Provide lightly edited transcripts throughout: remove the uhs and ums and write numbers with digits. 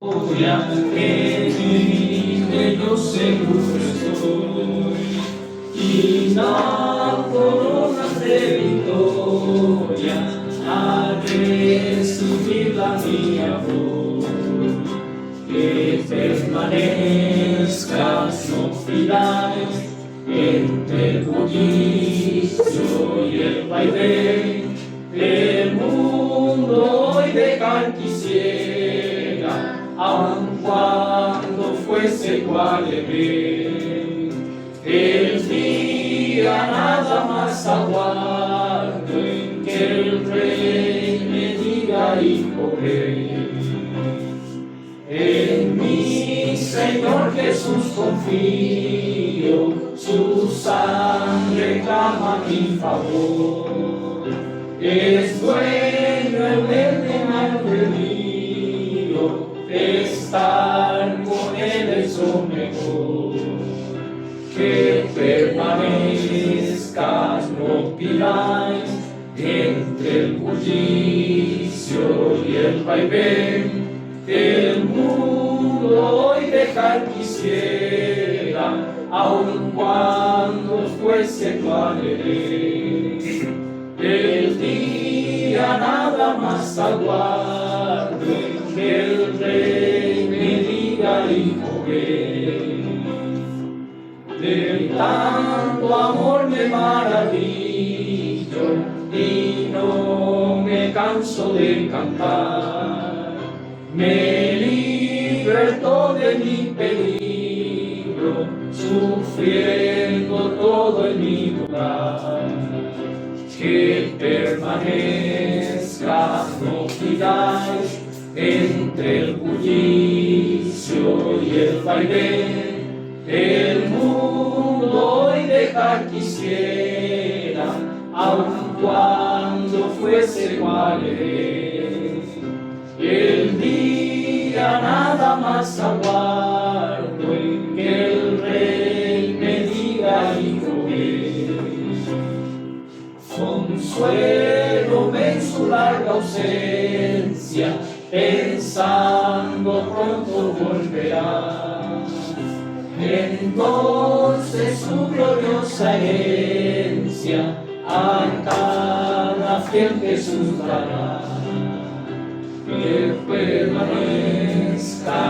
Que vive yo seguro estoy, y la corona de victoria a recibirla mía voy. Que permanezcas, no pidáis, entre el bullicio y el vaivén del mundo hoy dejar quisiera, aun cuando fuese cual bien. El día nada más aguardo en que el Rey me diga, hijo, ven. En mi Señor Jesús confío, su sangre clama mi favor. Es dueño el veterano mío, estar con él es lo mejor. Que permanezcas, no pidáis, entre el bullicio y el vaivén el mundo hoy dejar quisiera, aun cuando fuese cual el día nada más aguardo en que el Rey me diga, hijo, ven. De tanto amor me maravillo y no me canso de cantar. Me libertó de mi peligro, sufriendo todo en mi lugar. Que permanezca, no pidáis, entre el bullicio y el vaivén, el mundo hoy dejar quisiera, aun cuando fuese cual el día nada más aguardo en que el Rey me diga, hijo, ven. Consuélome en su larga ausencia, pensando pronto volverá. Entonces su gloriosa herencia a cada fiel Jesús dará. Que permanezca,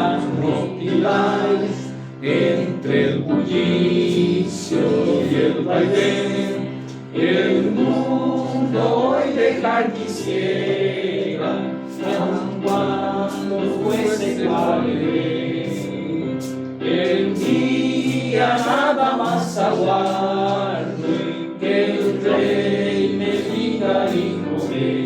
no pidáis, entre el bullicio y el vaivén, el mundo hoy dejar quisiera, aun cuando fuese cual el día nada más aguardo en que el Rey me diga, hijo, ven.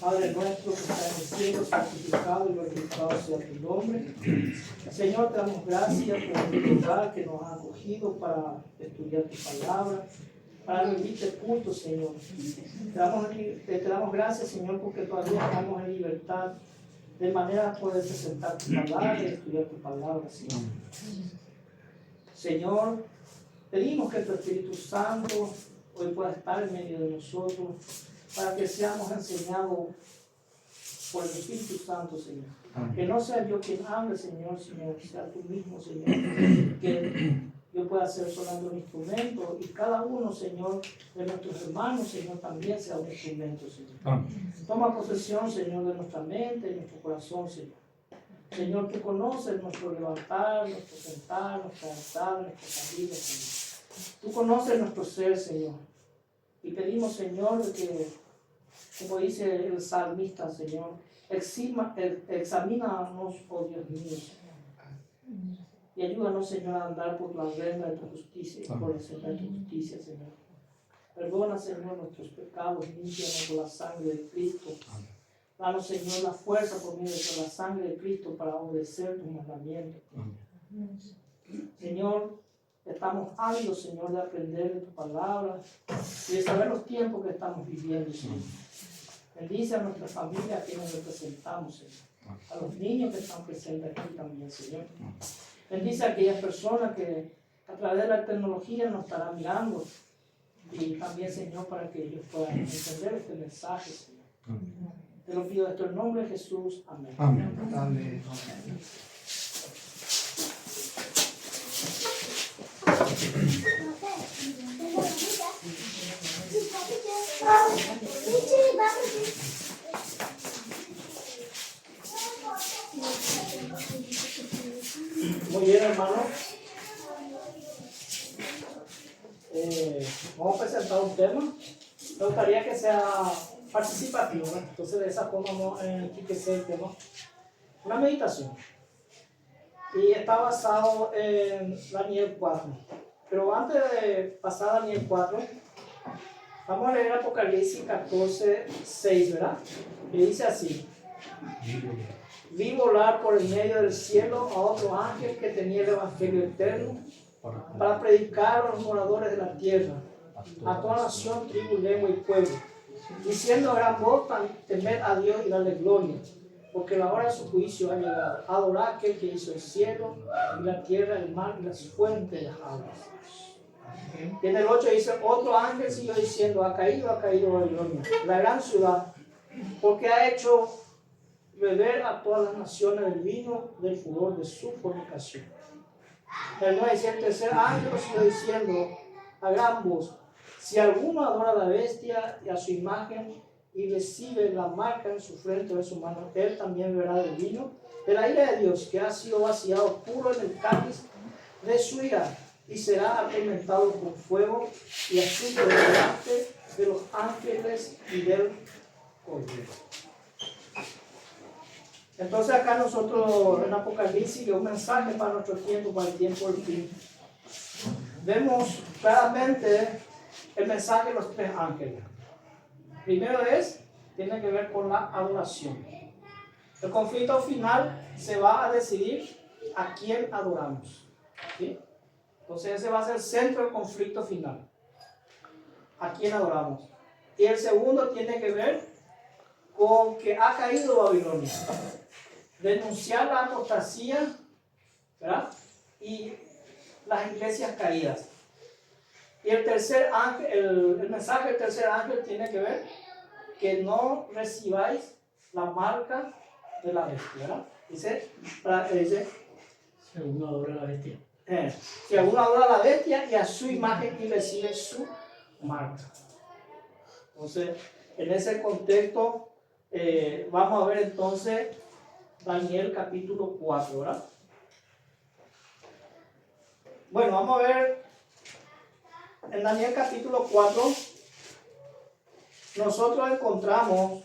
Padre nuestro que está en el cielo, santificado y glorificado sea tu nombre. Señor, te damos gracias por el lugar que nos has acogido para estudiar tu palabra, para rendirte culto, Señor. Te damos gracias, Señor, porque todavía estamos en libertad, de manera a poder presentar tu palabra y estudiar tu palabra, Señor. Señor, pedimos que tu Espíritu Santo hoy pueda estar en medio de nosotros, para que seamos enseñados por el Espíritu Santo, Señor. Que no sea yo quien hable, Señor, sino que sea tú mismo, Señor. Que yo pueda ser solamente un instrumento y cada uno, Señor, de nuestros hermanos, Señor, también sea un instrumento, Señor. Toma posesión, Señor, de nuestra mente y nuestro corazón, Señor. Señor, tú conoces nuestro levantar, nuestro sentar, nuestra alzada, nuestra salida, Señor. Tú conoces nuestro ser, Señor. Y pedimos, Señor, que, como dice el salmista, Señor, examínanos, oh Dios mío, Señor. Y ayúdanos, Señor, a andar por la senda de tu justicia, por la senda de tu justicia, Señor. Perdona, Señor, nuestros pecados, límpianos con la sangre de Cristo. Danos, Señor, la fuerza por medio de la sangre de Cristo para obedecer tus mandamientos. Señor, estamos ávidos, Señor, de aprender de tu palabra y de saber los tiempos que estamos viviendo, Señor. Bendice a nuestra familia a quienes representamos, Señor. a los niños que están presentes aquí también, Señor. Bendice a aquellas personas que a través de la tecnología nos estarán mirando y también, Señor, para que ellos puedan entender este mensaje, Señor. Te lo pido esto en el nombre de Jesús. Amén. Amén. Amén. Muy bien, hermano. Vamos a presentar un tema. Me gustaría que sea participativo, ¿no? Entonces, de esa forma vamos a enriquecer el tema. Una meditación. Y está basado en Daniel 4. Pero antes de pasar a Daniel 4, vamos a leer Apocalipsis 14, 6, ¿verdad? Y dice así: vi volar por el medio del cielo a otro ángel que tenía el evangelio eterno para predicar a los moradores de la tierra, a toda nación, tribu, lengua y pueblo, diciendo a gran voz: temed a Dios y darle gloria, porque la hora de su juicio ha llegado. Adorad a aquel que hizo el cielo y la tierra, el mar y las fuentes de las aguas. Y en el 8 dice: otro ángel siguió diciendo: ha caído Babilonia, la gran ciudad, porque ha hecho beber a todas las naciones del vino del furor de su fornicación. El 9 dice: el tercer ángel siguió diciendo a gran voz: si alguno adora a la bestia y a su imagen y recibe la marca en su frente o en su mano, él también beberá del vino de la ira de Dios, que ha sido vaciado puro en el cáliz de su ira, y será atormentado con fuego y azufre delante de los ángeles y del Cordero. Entonces acá nosotros en Apocalipsis, un mensaje para nuestro tiempo, para el tiempo del fin, vemos claramente el mensaje de los tres ángeles. Primero tiene que ver con la adoración. El conflicto final se va a decidir a quién adoramos, ¿sí? Entonces ese va a ser el centro del conflicto final. ¿A quién adoramos? Y el segundo tiene que ver con que ha caído Babilonia. Denunciar la apostasía, ¿verdad? Y las iglesias caídas. Y el tercer ángel, el mensaje del tercer ángel tiene que ver que no recibáis la marca de la bestia, ¿verdad? Dice Si alguno adora a la bestia. si alguno adora a la bestia y a su imagen y recibe su marca. Entonces, en ese contexto, vamos a ver entonces Daniel capítulo 4, ¿verdad? Bueno, vamos a ver en Daniel capítulo 4, nosotros encontramos,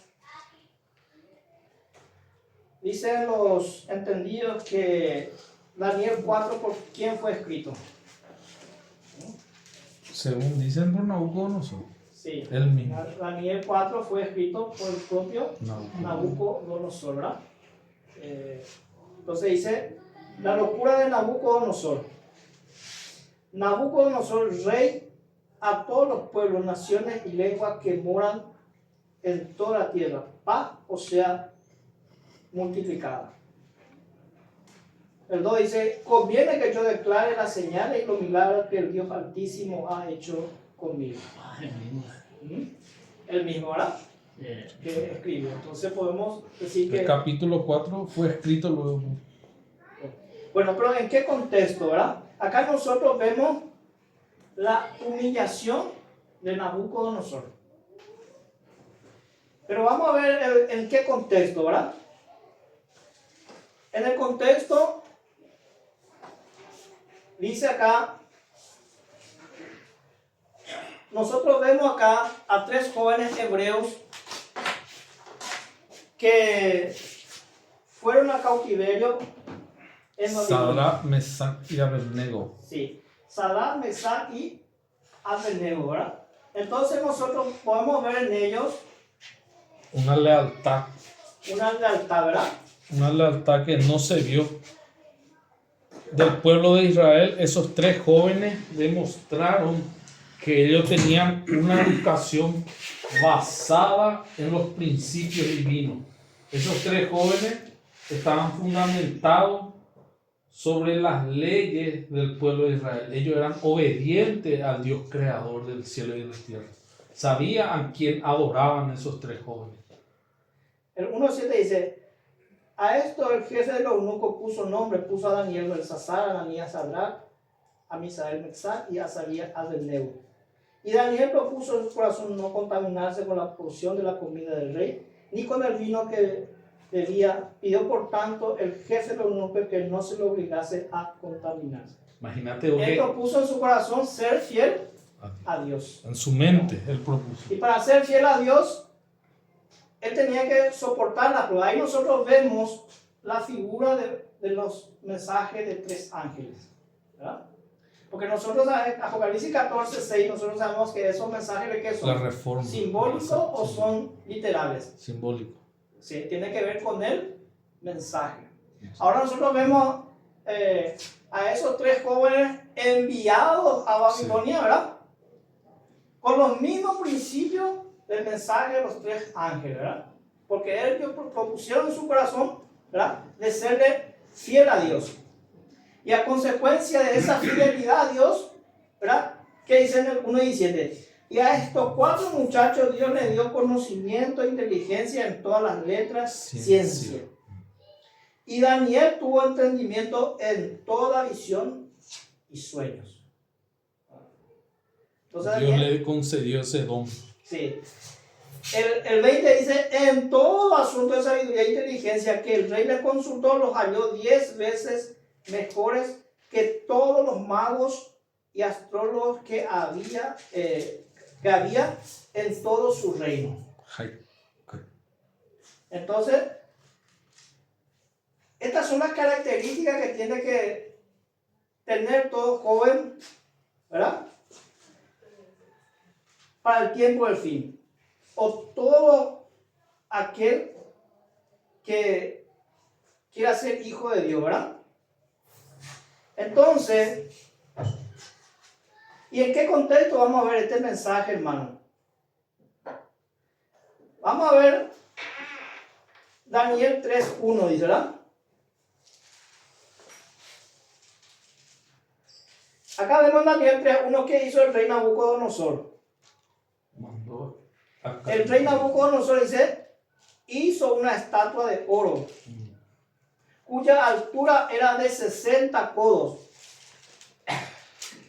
dicen los entendidos que Daniel 4, ¿por quién fue escrito? Según dicen por Nabucodonosor. Sí, Él mismo. Daniel 4 fue escrito por el propio Nabucodonosor, ¿verdad? Entonces dice: la locura de Nabucodonosor. Nabucodonosor, rey a todos los pueblos, naciones y lenguas que moran en toda la tierra, paz o sea multiplicada. El 2 dice: conviene que yo declare las señales y los milagros que el Dios Altísimo ha hecho conmigo. El mismo, ¿verdad? Que escribió. Entonces podemos decir que... El capítulo 4 fue escrito luego. Bueno, pero ¿en qué contexto, verdad? Acá nosotros vemos la humillación de Nabucodonosor. Pero vamos a ver en qué contexto, ¿verdad? En el contexto, dice acá, nosotros vemos acá a tres jóvenes hebreos que fueron a cautiverio en Babilonia. Sadrach, Mesach y Abednego. Sí, Sadrach, Mesach y Abednego, ¿verdad? Entonces nosotros podemos ver en ellos Una lealtad. una lealtad, ¿verdad? Una lealtad que no se vio. Del pueblo de Israel, esos tres jóvenes demostraron que ellos tenían una educación basada en los principios divinos. Esos tres jóvenes estaban fundamentados sobre las leyes del pueblo de Israel. Ellos eran obedientes al Dios creador del cielo y de la tierra. Sabían a quién adoraban esos tres jóvenes. El 1.7 dice, a esto el jefe de los eunucos puso nombre, puso a Daniel, Belsasar, a Ananías, a Sadrach, a Misael, Metzat y a Azarías, Abednego. Y Daniel propuso en su corazón no contaminarse con la porción de la comida del rey, ni con el vino que bebía. Pidió por tanto el jefe de los eunucos que no se le obligase a contaminarse. Imagínate Él que propuso en su corazón ser fiel a Dios. en su mente él propuso. Y para ser fiel a Dios, él tenía que soportar la prueba. Ahí nosotros vemos la figura de los mensajes de tres ángeles, ¿verdad? Porque nosotros, Apocalipsis 14:6, nosotros sabemos que esos mensajes de qué son, La reforma. ¿simbólicos o son literales? Simbólico. Sí, tiene que ver con el mensaje. Ahora nosotros vemos a esos tres jóvenes enviados a Babilonia, ¿verdad? Con los mismos principios del mensaje de los tres ángeles, ¿verdad? Porque ellos propusieron en su corazón, ¿verdad?, de serle fiel a Dios. Y a consecuencia de esa fidelidad a Dios, ¿verdad?, ¿qué dice en el 1.17? Y a estos cuatro muchachos Dios les dio conocimiento e inteligencia en todas las letras, ciencia. Y Daniel tuvo entendimiento en toda visión y sueños. Entonces, Dios Daniel, le concedió ese don. sí. El 20 dice, en todo asunto de sabiduría e inteligencia que el rey le consultó, los halló 10 veces mejores que todos los magos y astrólogos que había en todo su reino. Entonces, estas son las características que tiene que tener todo joven, ¿verdad?, para el tiempo del fin. O todo aquel que quiera ser hijo de Dios, ¿verdad? Entonces, ¿y en qué contexto vamos a ver este mensaje, hermano? Vamos a ver Daniel 3.1, dice, ¿verdad? Acá vemos en Daniel 3.1 que hizo el rey Nabucodonosor. El rey Nabucodonosor dice, hizo una estatua de oro, cuya altura era de 60 codos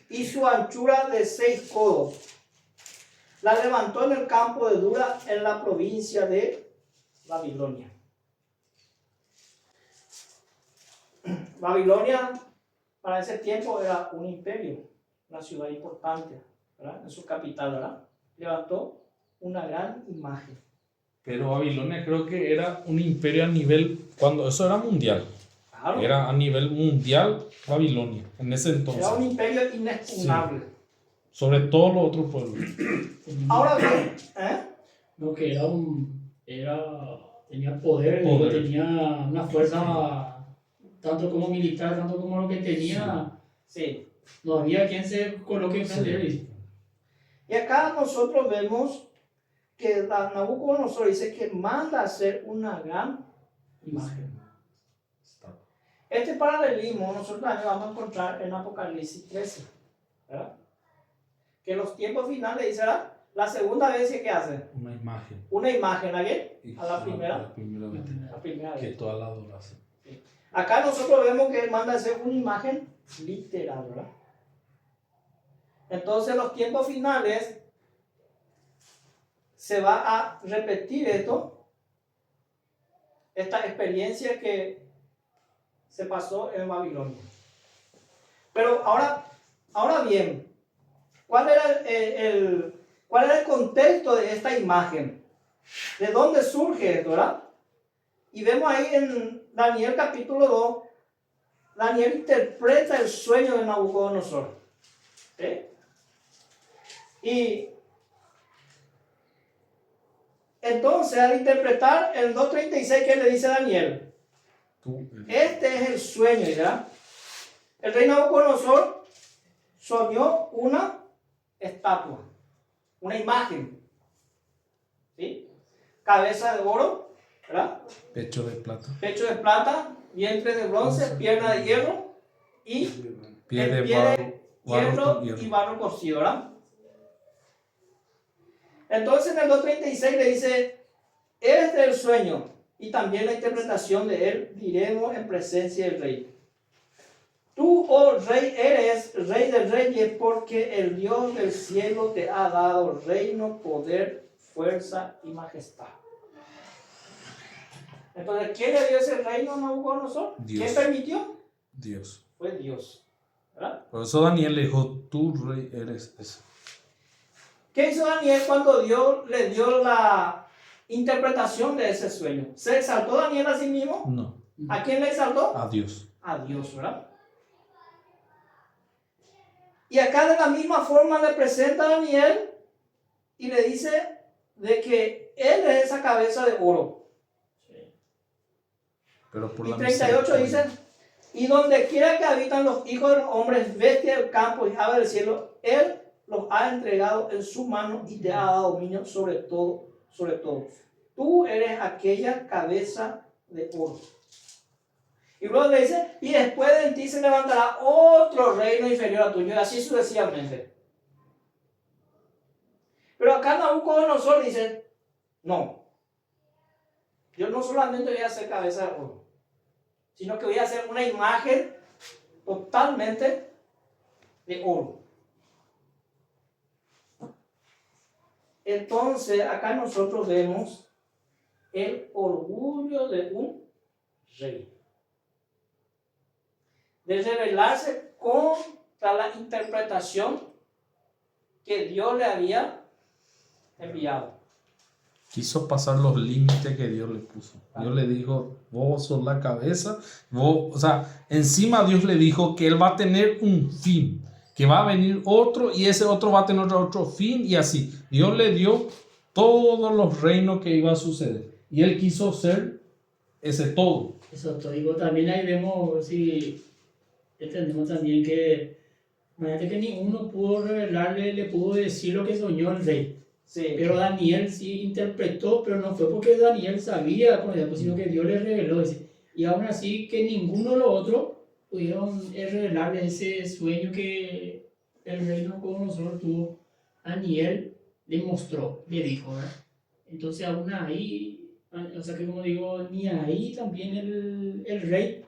y su anchura de 6 codos. La levantó en el campo de Dura, en la provincia de Babilonia. Babilonia para ese tiempo era un imperio, una ciudad importante, ¿verdad?, en su capital, ¿verdad? Levantó una gran imagen. Pero Babilonia creo que era un imperio a nivel, cuando eso era mundial. Claro. Era a nivel mundial Babilonia, en ese entonces. Era un imperio inexpugnable. Sí. Sobre todos los otros pueblos. Ahora bien, No, que tenía poder. Tenía una fuerza, tanto como militar, tanto como lo que tenía. Sí. No había quien se coloque enfrente de él. Y acá nosotros vemos que Nabucodonosor dice que manda a hacer una gran imagen. Este paralelismo nosotros también vamos a encontrar en Apocalipsis 13, ¿verdad? Que en los tiempos finales dice, ¿verdad?, la segunda vez que hace Una imagen. una imagen, ¿a quién? A la primera. La primera vez. La primera Que vez. toda la adoración. Sí. Acá nosotros vemos que él manda a hacer una imagen literal, ¿verdad? Entonces en los tiempos finales se va a repetir esta experiencia que se pasó en Babilonia. Pero ahora bien, ¿cuál era el contexto de esta imagen? ¿De dónde surge esto, verdad? Y vemos ahí en Daniel capítulo 2, Daniel interpreta el sueño de Nabucodonosor. ¿Sí? Y entonces, al interpretar el 2.36, ¿qué le dice Daniel? Este es el sueño, ¿verdad? El rey Nabucodonosor soñó una estatua, una imagen, ¿sí? Cabeza de oro, ¿verdad? Pecho de plata. Pecho de plata, vientre de bronce, pierna de hierro y Pie el de pie barro. de Barro hierro con hierro. y barro cocido, ¿verdad? Entonces en el 2:36 le dice, este es el sueño y también la interpretación de él diremos en presencia del rey. Tú, oh rey, eres rey de reyes porque el Dios del cielo te ha dado reino, poder, fuerza y majestad. Entonces, ¿quién le dio ese reino a Nabucodonosor? Dios. ¿Quién permitió? Dios. Fue Dios, ¿verdad? Por eso Daniel le dijo, tú rey eres ese. ¿Qué hizo Daniel cuando Dios le dio la interpretación de ese sueño? ¿Se exaltó Daniel a sí mismo? No, ¿A quién le exaltó? a Dios. A Dios, ¿verdad? Y acá de la misma forma le presenta a Daniel y le dice de que él es esa cabeza de oro. Pero por Y la 38 misericordia. dice, y donde quiera que habitan los hijos de los hombres, bestias del campo y aves del cielo, él los ha entregado en su mano y te ha dado dominio sobre todo, sobre todo. Tú eres aquella cabeza de oro. Y luego le dice, y después de ti se levantará otro reino inferior a tuyo, y así sucesivamente. Pero acá Nabucodonosor dice, no, yo no solamente voy a ser cabeza de oro, sino que voy a hacer una imagen totalmente de oro. Entonces, acá nosotros vemos el orgullo de un rey. De rebelarse contra la interpretación que Dios le había enviado. Quiso pasar los límites que Dios le puso. Dios le dijo, vos sos la cabeza. Vos, o sea, encima Dios le dijo que él va a tener un fin, que va a venir otro y ese otro va a tener otro fin y así. Dios le dio todos los reinos que iba a suceder. Y él quiso ser ese todo. Exacto, digo, también ahí vemos, si entendemos también que, imagínate que ninguno pudo revelarle, le pudo decir lo que soñó el rey. Sí. Pero Daniel sí interpretó, pero no fue porque Daniel sabía, sino que Dios le reveló. Dice. Y aún así que ninguno de los otros pudieron revelarle ese sueño que el rey Nabucodonosor tuvo. Daniel le mostró, le dijo, ¿verdad? Entonces aún ahí, o sea que como digo, ni ahí también el rey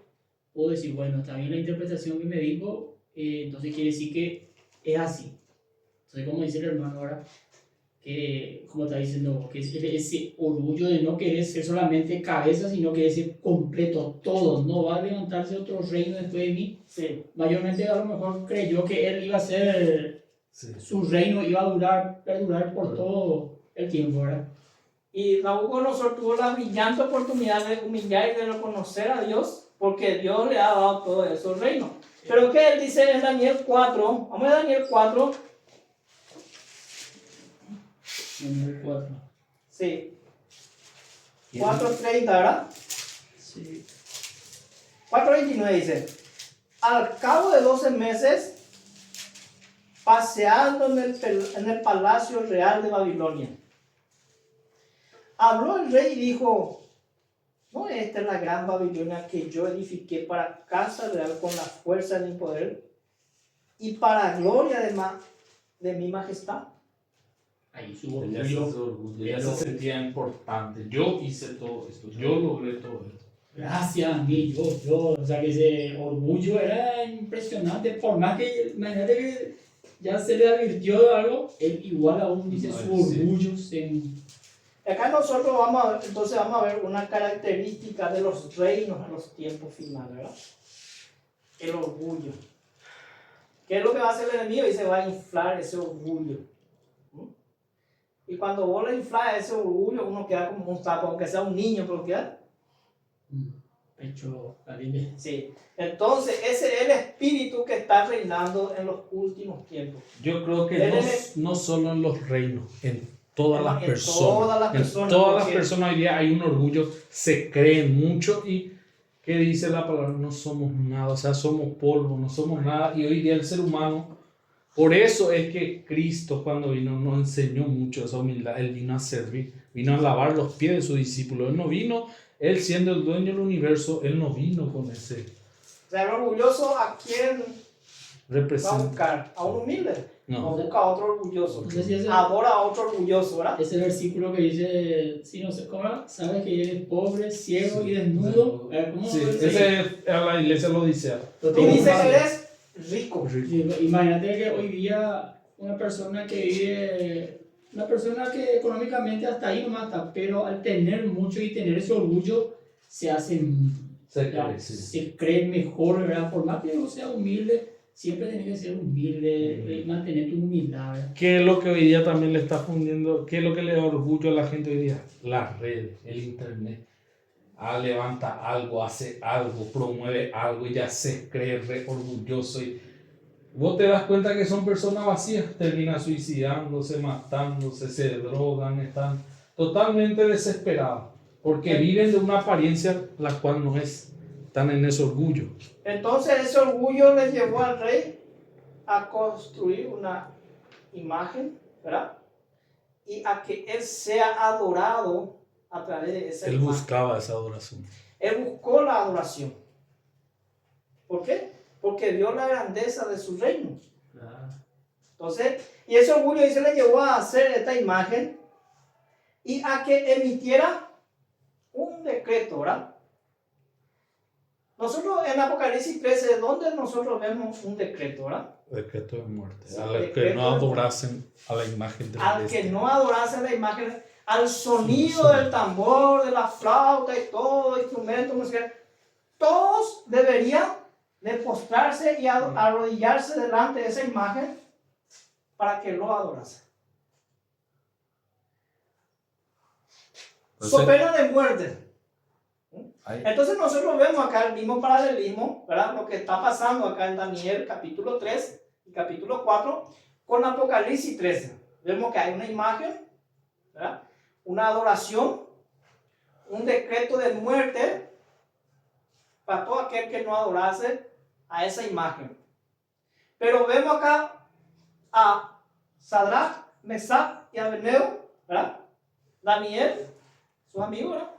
pudo decir, bueno, también la interpretación que me dijo, entonces quiere decir que es así. Entonces como dice el hermano ahora, que como está diciendo, que es ese orgullo de no querer ser solamente cabeza, sino querer ser completo, todo, no va a levantarse otro reino después de mí. Sí. Mayormente a lo mejor creyó que él iba a ser, su reino iba a perdurar por todo el tiempo, ¿verdad? Y Nabucodonosor tuvo la brillante oportunidad de humillar y de reconocer a Dios, porque Dios le ha dado todos esos reinos. Pero que él dice en Daniel 4, vamos a Daniel 4. Daniel 4. Sí. 4:30, ¿verdad? Sí. 4:29 dice, al cabo de 12 meses, paseando en el palacio real de Babilonia, habló el rey y dijo, ¿no esta es la gran Babilonia que yo edifiqué para casa real con la fuerza de mi poder y para gloria de mi majestad? Ahí su Ella se orgullo. ella se sentía importante. Yo hice todo esto. Yo logré todo esto. Gracias a mí, yo. O sea que ese orgullo era impresionante. Por más que, imagínate que ya se le advirtió de algo, él igual aún dice su orgullo. Acá nosotros vamos a ver una característica de los reinos en los tiempos finales, ¿verdad? El orgullo. ¿Qué es lo que va a hacer el enemigo? Y se va a inflar ese orgullo. Y cuando vos le inflas ese orgullo, uno queda como un sapo, aunque sea un niño, pero queda. Pecho caliente. Sí. Entonces, ese es el espíritu que está reinando en los últimos tiempos. Yo creo que no solo en los reinos, en todas las personas. En todas las personas hoy día hay un orgullo, se creen mucho y ¿qué dice la palabra? No somos nada, o sea, somos polvo, no somos nada. Y hoy día el ser humano, por eso es que Cristo cuando vino nos enseñó mucho esa humildad. Él vino a servir, vino a lavar los pies de sus discípulos. Él no vino, él siendo el dueño del universo, él no vino con ese O sea, el orgulloso, ¿a quién va a representante. buscar? ¿A un humilde? No No, busca a otro orgulloso. No sé si Adora a otro orgulloso, ¿verdad? ese versículo que dice, si no sé cómo, sabes que eres pobre, ciego Sí. y desnudo. ¿Cómo sí, se ese es a la iglesia lo dice. Y dice que eres rico. Imagínate que hoy día una persona que económicamente hasta ahí nomás está, pero al tener mucho y tener ese orgullo, se hace, se cree mejor, ¿verdad? Por más que no sea humilde, siempre tiene que ser humilde, mantener tu humildad, ¿verdad? ¿Qué es lo que hoy día también le está fundiendo? ¿Qué es lo que le da orgullo a la gente hoy día? Las redes, el internet. Levanta algo, hace algo, promueve algo y ya se cree re orgulloso. Y vos te das cuenta que son personas vacías, terminan suicidándose, matándose, se drogan, están totalmente desesperados porque viven de una apariencia la cual no es, están en ese orgullo. Entonces ese orgullo le llevó al rey a construir una imagen, ¿verdad? Y a que él sea adorado a través de esa Él imagen. buscaba esa adoración. Él buscó la adoración. ¿Por qué? Porque vio la grandeza de su reino. Entonces, y ese orgullo dice le llevó a hacer esta imagen y a que emitiera un decreto, ¿verdad? Nosotros en Apocalipsis 13, ¿dónde nosotros vemos un decreto, verdad? Decreto de muerte. Sí, A los que decreto no de adorasen a la imagen de la Al bestia. que no adorase la imagen, al sonido del tambor, de la flauta y todo instrumento musical, todos deberían de postrarse y arrodillarse delante de esa imagen para que lo adorase. So pena de muerte. Entonces nosotros vemos acá el mismo paralelismo, ¿verdad? Lo que está pasando acá en Daniel capítulo 3 y capítulo 4 con Apocalipsis 13. Vemos que hay una imagen, ¿verdad? Una adoración, un decreto de muerte para todo aquel que no adorase a esa imagen. Pero vemos acá a Sadrach, Mesach y Abednego, ¿verdad? Daniel, su amigo, ¿verdad?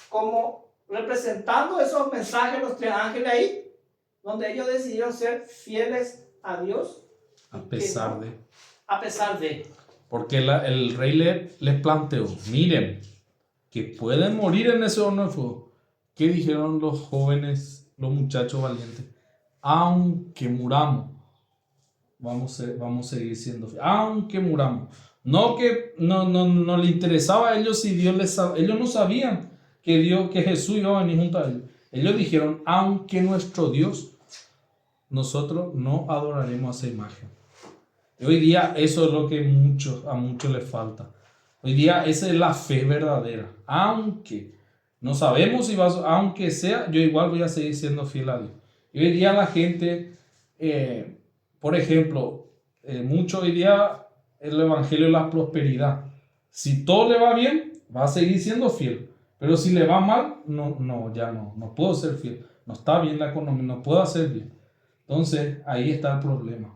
Como representando esos mensajes, los tres ángeles ahí, donde ellos decidieron ser fieles a Dios. A pesar de. A pesar de. Porque el rey les planteó, miren, que pueden morir en ese horno de fuego. ¿Qué dijeron los jóvenes, los muchachos valientes? Aunque muramos, vamos a seguir siendo fieles. Aunque muramos. No que no le interesaba a ellos si Dios les salva. Ellos no sabían que Jesús iba a venir junto a ellos. Ellos dijeron, aunque nuestro Dios, nosotros no adoraremos a esa imagen. Y hoy día eso es lo que a muchos les falta. Hoy día esa es la fe verdadera. Aunque no sabemos si aunque sea, yo igual voy a seguir siendo fiel a Dios. Y hoy día la gente, por ejemplo, mucho hoy día el evangelio es la prosperidad. Si todo le va bien, va a seguir siendo fiel. Pero si le va mal, no puedo ser fiel. No está bien la economía, no puedo hacer bien. Entonces, ahí está el problema.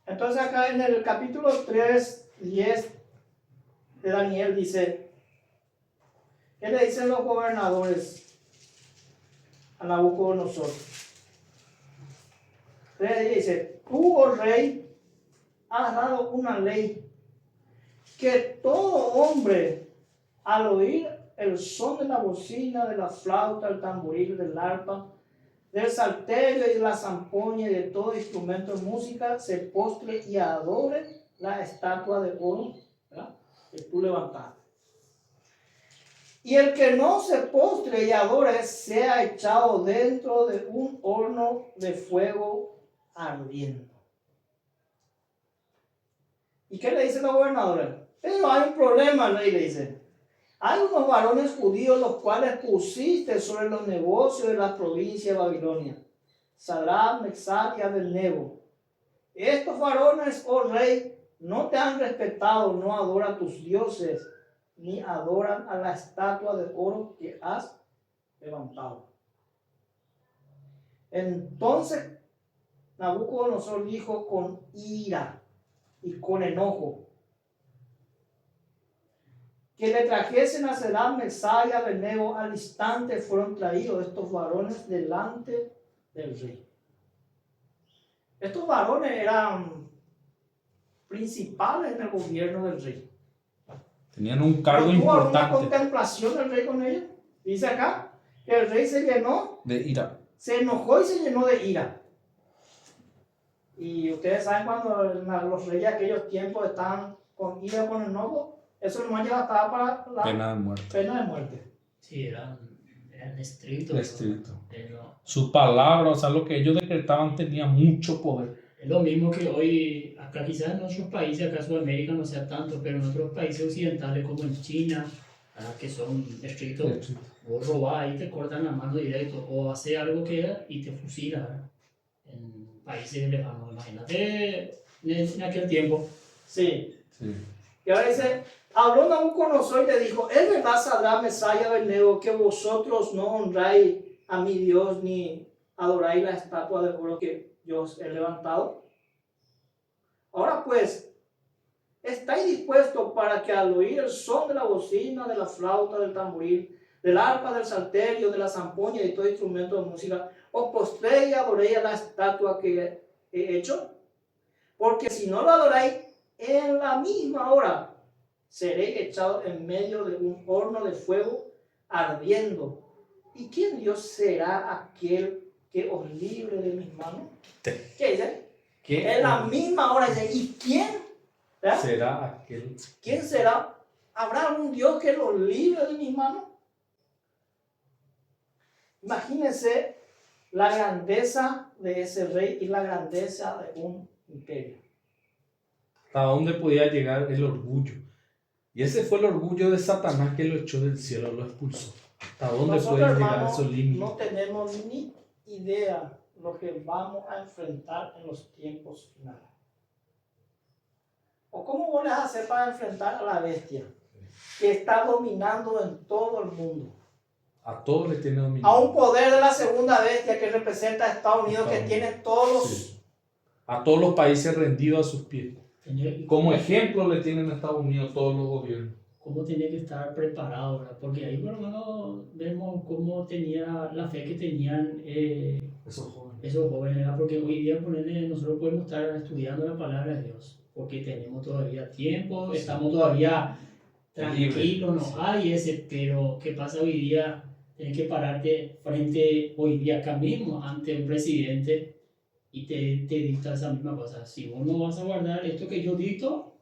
Entonces acá en el capítulo 3, 10 de Daniel dice, ¿qué le dicen los gobernadores a Nabucodonosor? Entonces dice, tú, oh rey, has dado una ley que todo hombre, al oír el son de la bocina, de la flauta, el tamboril, del arpa, del salterio y de la zampoña y de todo instrumento de música, se postre y adore la estatua de oro, ¿verdad?, que tú levantaste. Y el que no se postre y adore sea echado dentro de un horno de fuego ardiendo. ¿Y qué le dicen los gobernadores? Pero hay un problema, el rey le dice. Hay unos varones judíos los cuales pusiste sobre los negocios de la provincia de Babilonia, Sadrach, Mesach y Abednego. Estos varones, oh rey, no te han respetado, no adoran a tus dioses, ni adoran a la estatua de oro que has levantado. Entonces Nabucodonosor dijo con ira y con enojo, que le trajesen a Sadrach, Mesach y Abednego. Al instante fueron traídos estos varones delante del rey. Estos varones eran principales en el gobierno del rey. Tenían un cargo Pero tuvo una importante contemplación del rey con ellos. Dice acá que el rey se llenó, de ira. se enojó y se llenó de ira. Y ustedes saben cuando los reyes de aquellos tiempos estaban con ira, con enojo, eso no llegaba para la Pena de muerte. pena de muerte. Sí, eran estrictos. Estricto. Pero Sus palabras, o sea, lo que ellos decretaban tenía mucho poder. es lo mismo que hoy, acá quizás en otros países, acá en Sudamérica no sea tanto, pero en otros países occidentales como en China, que son estrictos, vos robás y te cortan la mano directo, o haces algo que y te fusilan, ¿verdad? En países lejanos, imagínate en aquel tiempo. Sí. Sí. Y ahora dice, habló Nabucodonosor y le dijo, ¿es verdad, Sadrach, Mesach y Abednego, que vosotros no honráis a mi Dios ni adoráis la estatua de oro que yo os he levantado? Ahora pues, ¿estáis dispuestos para que al oír el son de la bocina, de la flauta, del tamboril, del arpa, del salterio, de la zampoña y todo instrumento de música, os postréis y adoréis a la estatua que he hecho? Porque si no lo adoráis, en la misma hora seréis echados en medio de un horno de fuego ardiendo. ¿Y quién Dios será aquel que os libre de mis manos? ¿Qué dice? En la misma hora dice, ¿y quién? ¿Verdad? será aquel? ¿Quién será? ¿Habrá un Dios que los libre de mis manos? Imagínense la grandeza de ese rey y la grandeza de un imperio. ¿Hasta dónde podía llegar el orgullo? Y ese fue el orgullo de Satanás que lo echó del cielo, lo expulsó. ¿Hasta dónde Nosotros, pueden llegar hermanos, esos límites? no tenemos ni idea lo que vamos a enfrentar en los tiempos finales. ¿O cómo vos le vas a hacer para enfrentar a la bestia que está dominando en todo el mundo? A todos les tiene dominio. A un poder de la segunda bestia que representa a Estados Unidos, que tiene todos los... Sí. A todos los países rendidos a sus pies. Como ejemplo le tienen a Estados Unidos todos los gobiernos. Cómo tenía que estar preparado, ¿verdad? Porque ahí por lo menos vemos cómo tenía la fe que tenían Esos jóvenes. esos jóvenes, ¿verdad? Porque hoy día nosotros podemos estar estudiando la palabra de Dios, porque tenemos todavía tiempo, estamos todavía tranquilos, no hay ese, pero ¿qué pasa hoy día? Tienes que pararte frente hoy día acá mismo ante un presidente y te dicta esa misma cosa. Si vos no vas a guardar esto que yo dicto,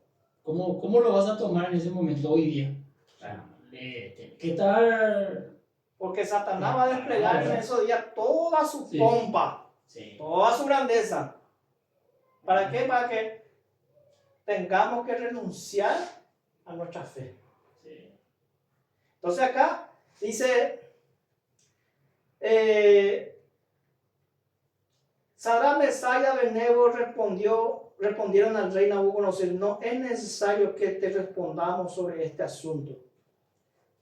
¿cómo lo vas a tomar en ese momento hoy día? O sea, tienes que estar... Porque Satanás va a desplegar en esos días toda su Sí. pompa, Sí. toda su grandeza. ¿Para qué? Para que tengamos que renunciar a nuestra fe. Sí. Entonces acá dice, Sadrach, Mesach y Abednego respondieron al rey Nabucodonosor, no es necesario que te respondamos sobre este asunto.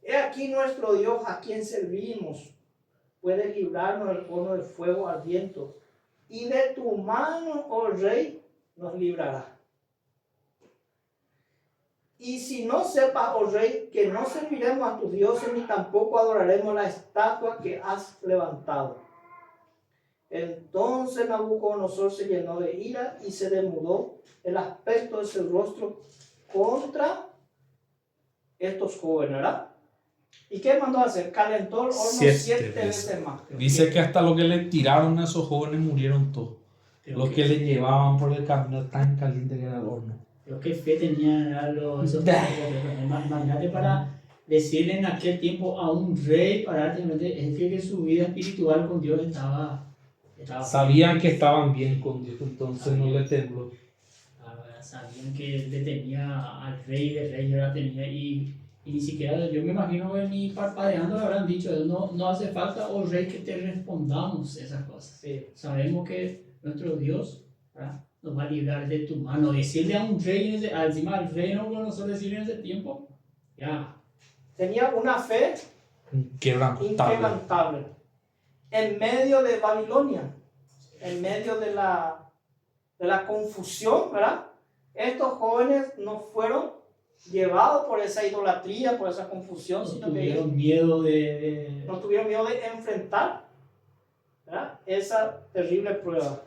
He aquí nuestro Dios a quien servimos puede librarnos del horno de fuego ardiente, y de tu mano, oh rey, nos librará. Y si no sepas, oh rey, que no serviremos a tus dioses ni tampoco adoraremos la estatua que has levantado. Entonces Nabucodonosor se llenó de ira y se demudó el aspecto de su rostro contra estos jóvenes, ¿verdad? ¿Y qué mandó a hacer? Calentó el horno 7 veces más. Dice que hasta lo que le tiraron a esos jóvenes murieron todos. Los que le llevaban por el camino tan caliente que era el horno. Pero qué fe tenían esos imagínate para decirle en aquel tiempo a un rey, es que su vida espiritual con Dios estaba Sabían que estaban bien con Dios, entonces no le tembló. Sabían que le tenía al rey de reyes, la tenía y ni siquiera, yo me imagino que ni parpadeando le habrán dicho, no hace falta, oh rey, que te respondamos esas cosas. Sí. Sabemos que nuestro Dios, ¿verdad?, nos va a librar de tu mano. Decirle a un rey, encima al rey, no podemos decirle en ese tiempo, ya. Tenía una fe inquebrantable. En medio de Babilonia, en medio de la confusión, ¿verdad? Estos jóvenes no fueron llevados por esa idolatría, por esa confusión, No sino que ellos tuvieron miedo de... no tuvieron miedo de enfrentar, ¿verdad?, esa terrible prueba.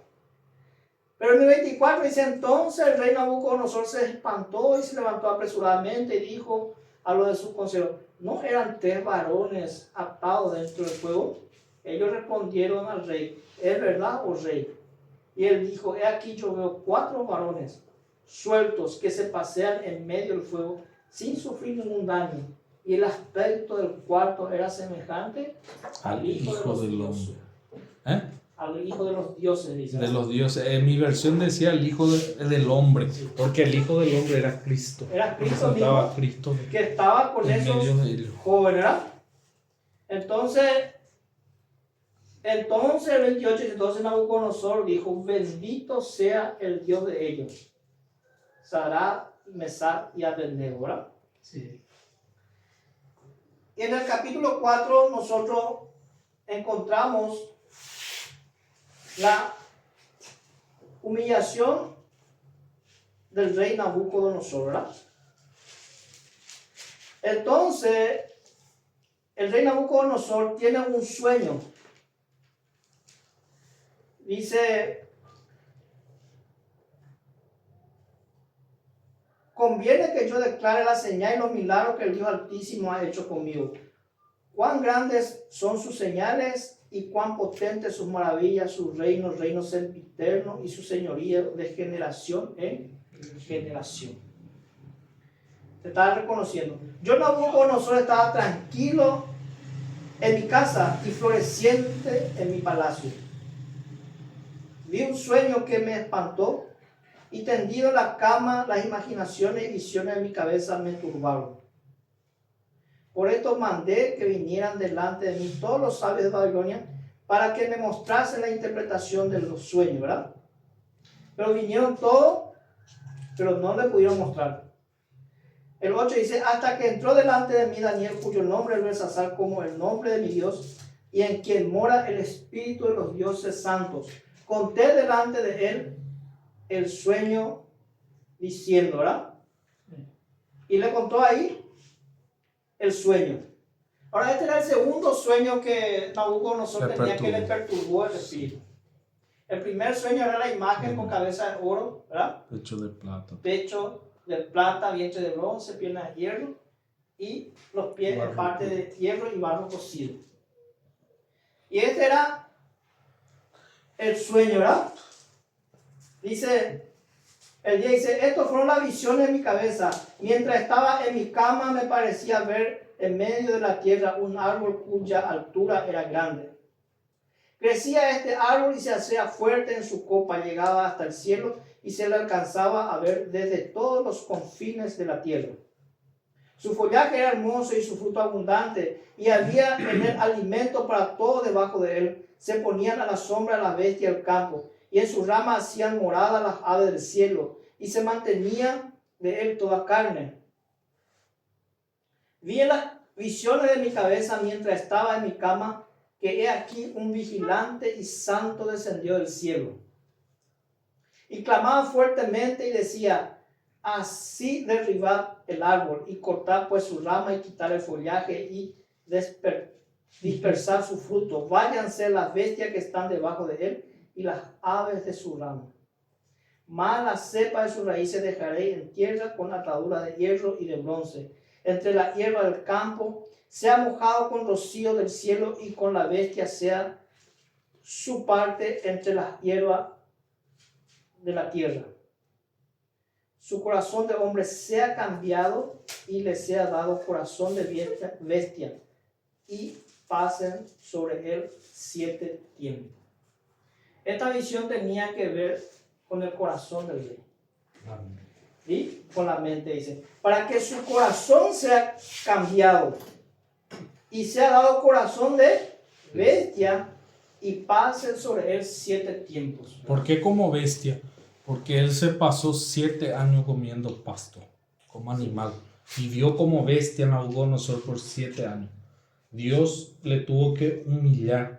Pero en el 24 dice: entonces el rey Nabucodonosor se espantó y se levantó apresuradamente y dijo a los de sus consejeros: ¿no eran 3 varones atados dentro del fuego? Ellos respondieron al rey: ¿es verdad, oh rey? Y él dijo: he aquí, yo veo 4 varones sueltos que se pasean en medio del fuego sin sufrir ningún daño. Y el aspecto del cuarto era semejante Al Hijo del Hombre. ¿Eh? Al Hijo de los dioses, dice. De los dioses. En mi versión decía el Hijo del Hombre, porque el Hijo del Hombre era Cristo. Era Cristo Representaba mismo a Cristo que estaba con en esos medio de ellos. jóvenes, ¿verdad? Entonces el 28, entonces Nabucodonosor dijo: bendito sea el Dios de ellos, Sadrach, Mesach y Abednego, ¿verdad? Sí. Y en el capítulo 4 nosotros encontramos la humillación del rey Nabucodonosor, ¿verdad? Entonces el rey Nabucodonosor tiene un sueño. Dice: conviene que yo declare la señal y los milagros que el Dios Altísimo ha hecho conmigo. Cuán grandes son sus señales y cuán potentes sus maravillas, sus reinos, reinos sempiternos, y su señoría de generación en generación. Te estaba reconociendo. Yo, Nabucodonosor, estaba tranquilo en mi casa y floreciente en mi palacio. Vi un sueño que me espantó, y tendido en la cama, las imaginaciones y visiones de mi cabeza me turbaron. Por esto mandé que vinieran delante de mí todos los sabios de Babilonia para que me mostrasen la interpretación de los sueños, ¿verdad? Pero vinieron todos, pero no le pudieron mostrar. El 8 dice: hasta que entró delante de mí Daniel, cuyo nombre es Belsasar, como el nombre de mi Dios, y en quien mora el espíritu de los dioses santos. Conté delante de él el sueño diciendo, ¿verdad? Y le contó ahí el sueño. Ahora, este era el segundo sueño que Nabucodonosor tenía, que le perturbó el espíritu. El primer sueño era la imagen con cabeza de oro, ¿verdad? Pecho de plata. Pecho de plata, vientre de bronce, piernas de hierro y los pies en parte de hierro y barro cocido. Y este era el sueño, ¿verdad? Dice, el día dice: estas fueron las visiones de mi cabeza. Mientras estaba en mi cama me parecía ver en medio de la tierra un árbol cuya altura era grande. Crecía este árbol y se hacía fuerte en su copa, llegaba hasta el cielo y se le alcanzaba a ver desde todos los confines de la tierra. Su follaje era hermoso y su fruto abundante, y había en él alimento para todo debajo de él. Se ponían a la sombra las bestias del campo, y en sus ramas hacían morada las aves del cielo, y se mantenía de él toda carne. Vi en las visiones de mi cabeza mientras estaba en mi cama, que he aquí un vigilante y santo descendió del cielo. Y clamaba fuertemente y decía: así derribad el árbol, y cortad pues su rama, y quitar el follaje, y dispersar su fruto. Váyanse las bestias que están debajo de él, y las aves de su rama. Mas la cepa de sus raíces dejaré en tierra con atadura de hierro y de bronce. Entre la hierba del campo sea mojado con rocío del cielo, y con la bestia sea su parte entre las hierbas de la tierra. Su corazón de hombre sea cambiado, y le sea dado corazón de bestia, y pasen sobre él 7 tiempos. Esta visión tenía que ver con el corazón del rey. ¿Sí? Con la mente, dice. Para que su corazón sea cambiado y sea dado corazón de bestia, y pasen sobre él 7 tiempos. ¿Por qué como bestia? Porque él se pasó 7 años comiendo pasto, como animal. Vivió como bestia Nabucodonosor por 7 años. Dios le tuvo que humillar.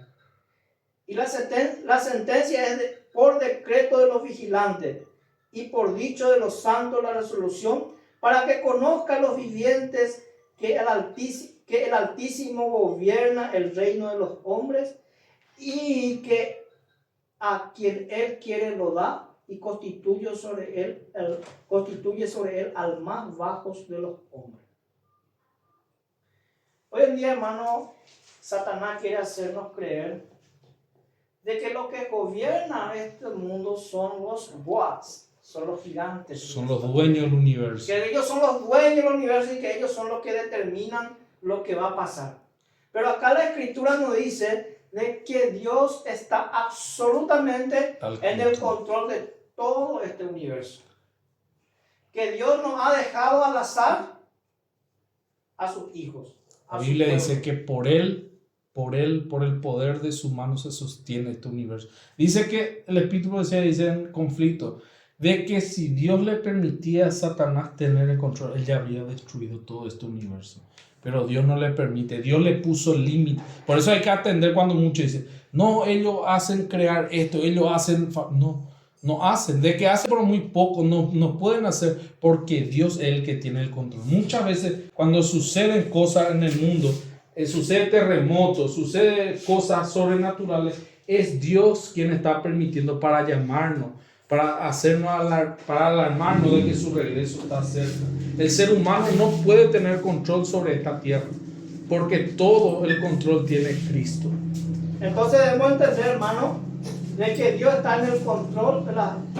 Y la sentencia es por decreto de los vigilantes y por dicho de los santos la resolución, para que conozcan los vivientes que el Altísimo gobierna el reino de los hombres y que a quien Él quiere lo da y constituye sobre él al más bajos de los hombres. Hoy en día, hermano, Satanás quiere hacernos creer de que lo que gobierna este mundo son los gods, son los gigantes. Son los dueños del universo. Que ellos son los dueños del universo y que ellos son los que determinan lo que va a pasar. Pero acá la Escritura nos dice de que Dios está absolutamente en el control de todo este universo. Que Dios nos ha dejado al azar a sus hijos. La Biblia dice que por el poder de su mano se sostiene este universo. Dice que el Espíritu Profecía dice en conflicto de que si Dios le permitía a Satanás tener el control, él ya habría destruido todo este universo. Pero Dios no le permite, Dios le puso límite. Por eso hay que atender cuando muchos dicen, no, ellos hacen crear esto, ellos hacen... No hacen, de que hacen por muy poco, no pueden hacer porque Dios es el que tiene el control. Muchas veces cuando suceden cosas en el mundo, sucede terremotos, sucede cosas sobrenaturales, es Dios quien está permitiendo para llamarnos, para alarmarnos de que su regreso está cerca. El ser humano no puede tener control sobre esta tierra, porque todo el control tiene Cristo. Entonces debemos entender, hermano, de que Dios está en el control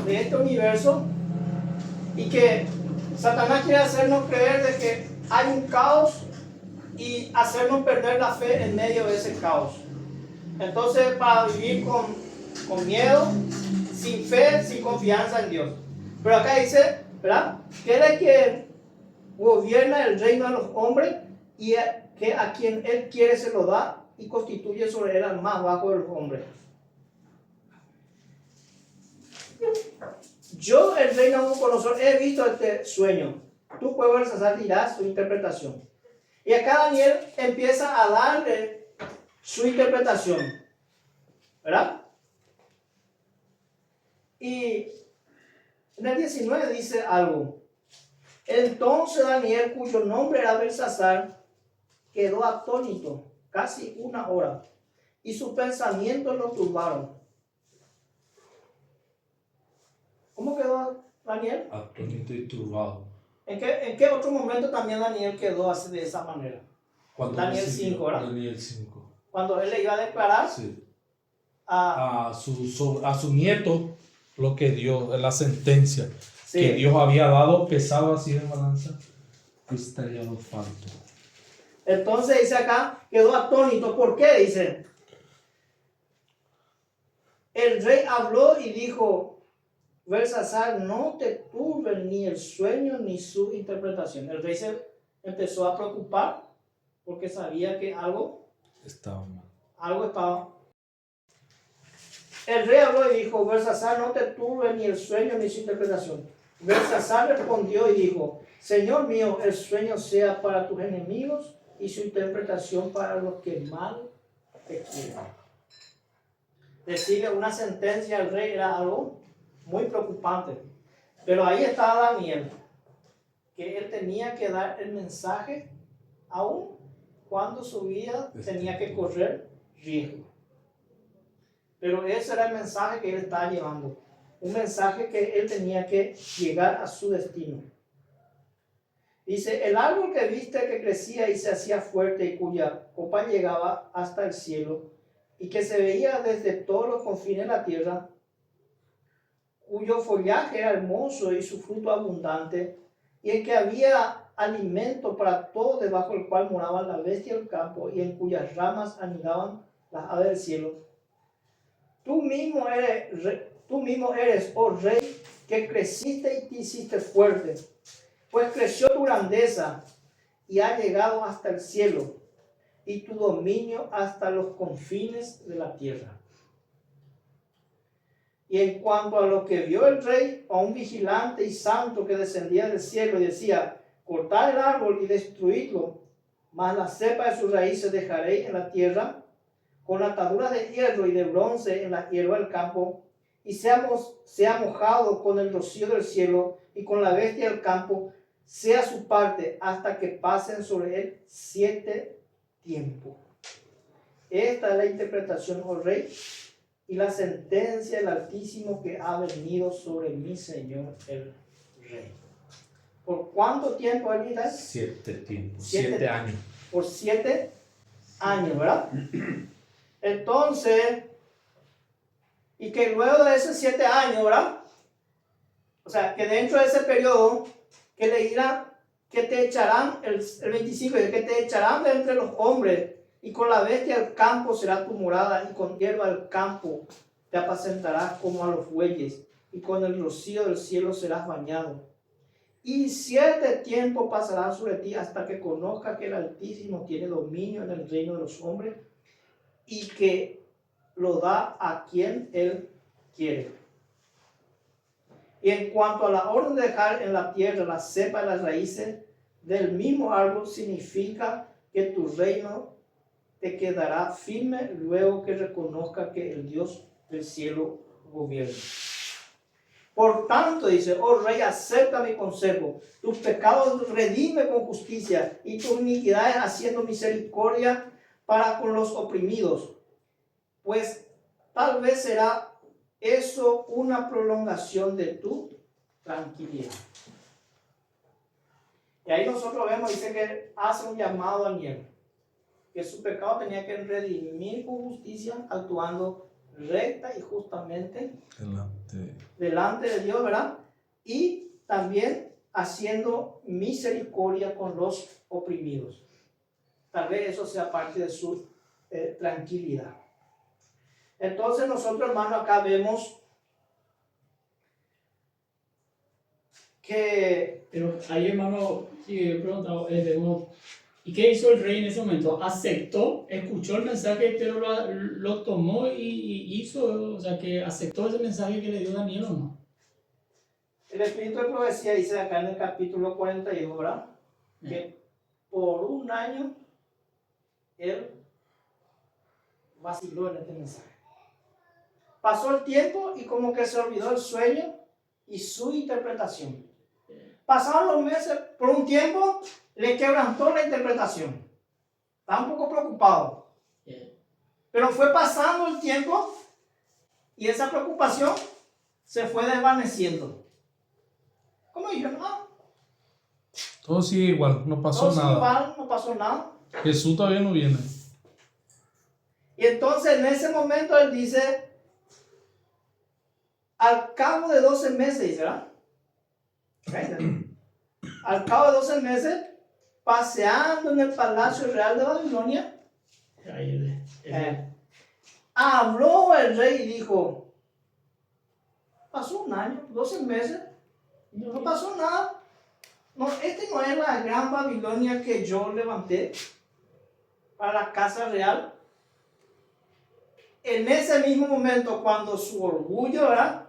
de este universo y que Satanás quiere hacernos creer de que hay un caos y hacernos perder la fe en medio de ese caos. Entonces, para vivir con miedo, sin fe, sin confianza en Dios. Pero acá dice, ¿verdad? Que Él es quien gobierna el reino de los hombres y que a quien Él quiere se lo da y constituye sobre él al más bajo de los hombres. Yo, el rey Nabucodonosor, he visto este sueño. Tú, pueblo Belsasar, dirás su interpretación. Y acá Daniel empieza a darle su interpretación, ¿verdad? Y en el 19 dice algo. Entonces Daniel, cuyo nombre era Belsasar, quedó atónito casi una hora, y sus pensamientos lo turbaron. ¿Cómo quedó Daniel? Atónito y turbado. ¿En qué otro momento también Daniel quedó así de esa manera? Daniel 5, ¿verdad? Daniel 5. Cuando él le iba a declarar Sí. a su nieto lo que dio, la sentencia sí, que Dios había dado, pesado así de balanza, pues estaría lo falto. Entonces dice acá, quedó atónito. ¿Por qué? Dice, el rey habló y dijo, Belsasar, no te turbe ni el sueño ni su interpretación. El rey se empezó a preocupar porque sabía que algo Estaba mal. estaba. El rey habló y dijo, Belsasar, no te turbe ni el sueño ni su interpretación. Belsasar respondió y dijo, Señor mío, el sueño sea para tus enemigos y su interpretación para los que mal te quieren. Decirle una sentencia al rey era algo muy preocupante. Pero ahí estaba Daniel, que él tenía que dar el mensaje aún cuando su vida tenía que correr riesgo. Pero ese era el mensaje que él estaba llevando. Un mensaje que él tenía que llegar a su destino. Dice, el árbol que viste que crecía y se hacía fuerte y cuya copa llegaba hasta el cielo y que se veía desde todos los confines de la tierra, cuyo follaje era hermoso y su fruto abundante, y en que había alimento para todo, debajo del cual moraban las bestias del campo y en cuyas ramas anidaban las aves del cielo. Tú mismo eres, oh rey, que creciste y te hiciste fuerte, pues creció tu grandeza y ha llegado hasta el cielo, y tu dominio hasta los confines de la tierra. Y en cuanto a lo que vio el rey, a un vigilante y santo que descendía del cielo y decía, cortad el árbol y destruidlo, mas la cepa de sus raíces dejaréis en la tierra, con ataduras de hierro y de bronce en la hierba del campo, y sea mojado con el rocío del cielo y con la bestia del campo, sea su parte hasta que pasen sobre él 7 tiempos. Esta es la interpretación, oh rey, y la sentencia del Altísimo que ha venido sobre mi señor el rey. ¿Por cuánto tiempo él dirá? 7 tiempos, 7 7 años. Por 7 años, ¿verdad? Entonces, y que luego de esos 7 años, ¿verdad? O sea, que dentro de ese periodo, que le dirá que te echarán, el 25, que te echarán de entre los hombres, y con la bestia del campo será tu morada, y con hierba del campo te apacentarás como a los bueyes, y con el rocío del cielo serás bañado. Y 7 tiempos pasarán sobre ti hasta que conozca que el Altísimo tiene dominio en el reino de los hombres y que lo da a quien él quiere. Y en cuanto a la orden de dejar en la tierra la cepa de las raíces del mismo árbol, significa que tu reino te quedará firme luego que reconozca que el Dios del cielo gobierna. Por tanto, dice, oh rey, acepta mi consejo, tus pecados redime con justicia y tus iniquidades haciendo misericordia para con los oprimidos, pues tal vez será eso una prolongación de tu tranquilidad. Y ahí nosotros vemos, dice que hace un llamado a Daniel, que su pecado tenía que redimir con justicia, actuando recta y justamente delante de Dios, ¿verdad? Y también haciendo misericordia con los oprimidos. Tal vez eso sea parte de su tranquilidad. Entonces nosotros, hermanos, acá vemos que... Pero ahí, hermano, sí, he preguntado, vemos, ¿y qué hizo el rey en ese momento? ¿Aceptó? ¿Escuchó el mensaje, pero lo tomó y hizo? O sea, que aceptó ese mensaje que le dio Daniel, ¿o no? El Espíritu de Profecía dice acá en el capítulo 42, ¿verdad? Que por un año él vaciló en este mensaje. Pasó el tiempo y como que se olvidó el sueño y su interpretación. Pasaron los meses, por un tiempo le quebrantó la interpretación. Estaba un poco preocupado. Pero fue pasando el tiempo y esa preocupación se fue desvaneciendo. ¿Cómo dijeron? Todo sigue igual, no pasó todo nada. Igual, no pasó nada. Jesús todavía no viene. Y entonces en ese momento él dice, al cabo de 12 meses, dice, ¿verdad? Al cabo de 12 meses, paseando en el palacio real de Babilonia, habló el rey y dijo, pasó un año, 12 meses, no pasó nada. No, este no es la gran Babilonia que yo levanté para la casa real. En ese mismo momento, cuando su orgullo, ¿verdad?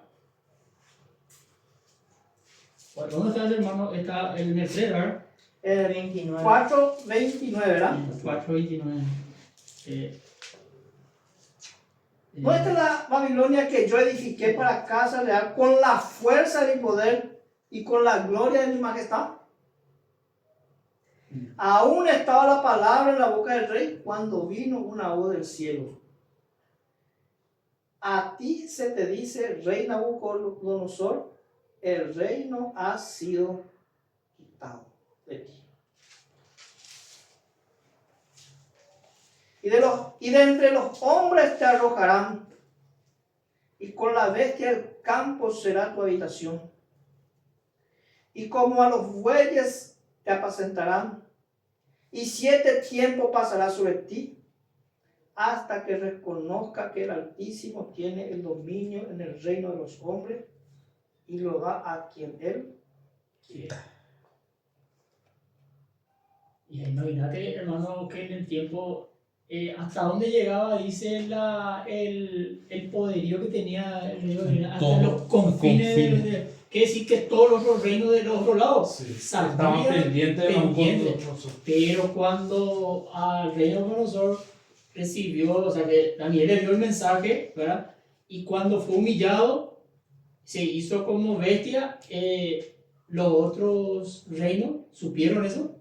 ¿Dónde está el hermano? Está el Merced, ¿verdad? 29. 4:29, ¿verdad? 4:29. ¿No esta es la Babilonia que yo edifiqué para casa real con la fuerza de mi poder y con la gloria de mi majestad? Aún estaba la palabra en la boca del rey cuando vino una voz del cielo. A ti se te dice, rey Nabucodonosor, el reino ha sido quitado de ti. Y de entre los hombres te arrojarán, y con la bestia del campo será tu habitación. Y como a los bueyes te apacentarán, y 7 tiempos pasará sobre ti, hasta que reconozca que el Altísimo tiene el dominio en el reino de los hombres, y lo da a quien él quiere. Y imagínate, hermano, que en el tiempo, hasta dónde llegaba, dice el poderío que tenía el rey Babilonia, hasta los confines. Quiere decir que todos los otros reinos de los otros lados estaban pendientes de pendientes. Pero cuando al rey Nabucodonosor recibió, o sea que Daniel le dio el mensaje, ¿verdad? Y cuando fue humillado, se hizo como bestia, los otros reinos supieron eso,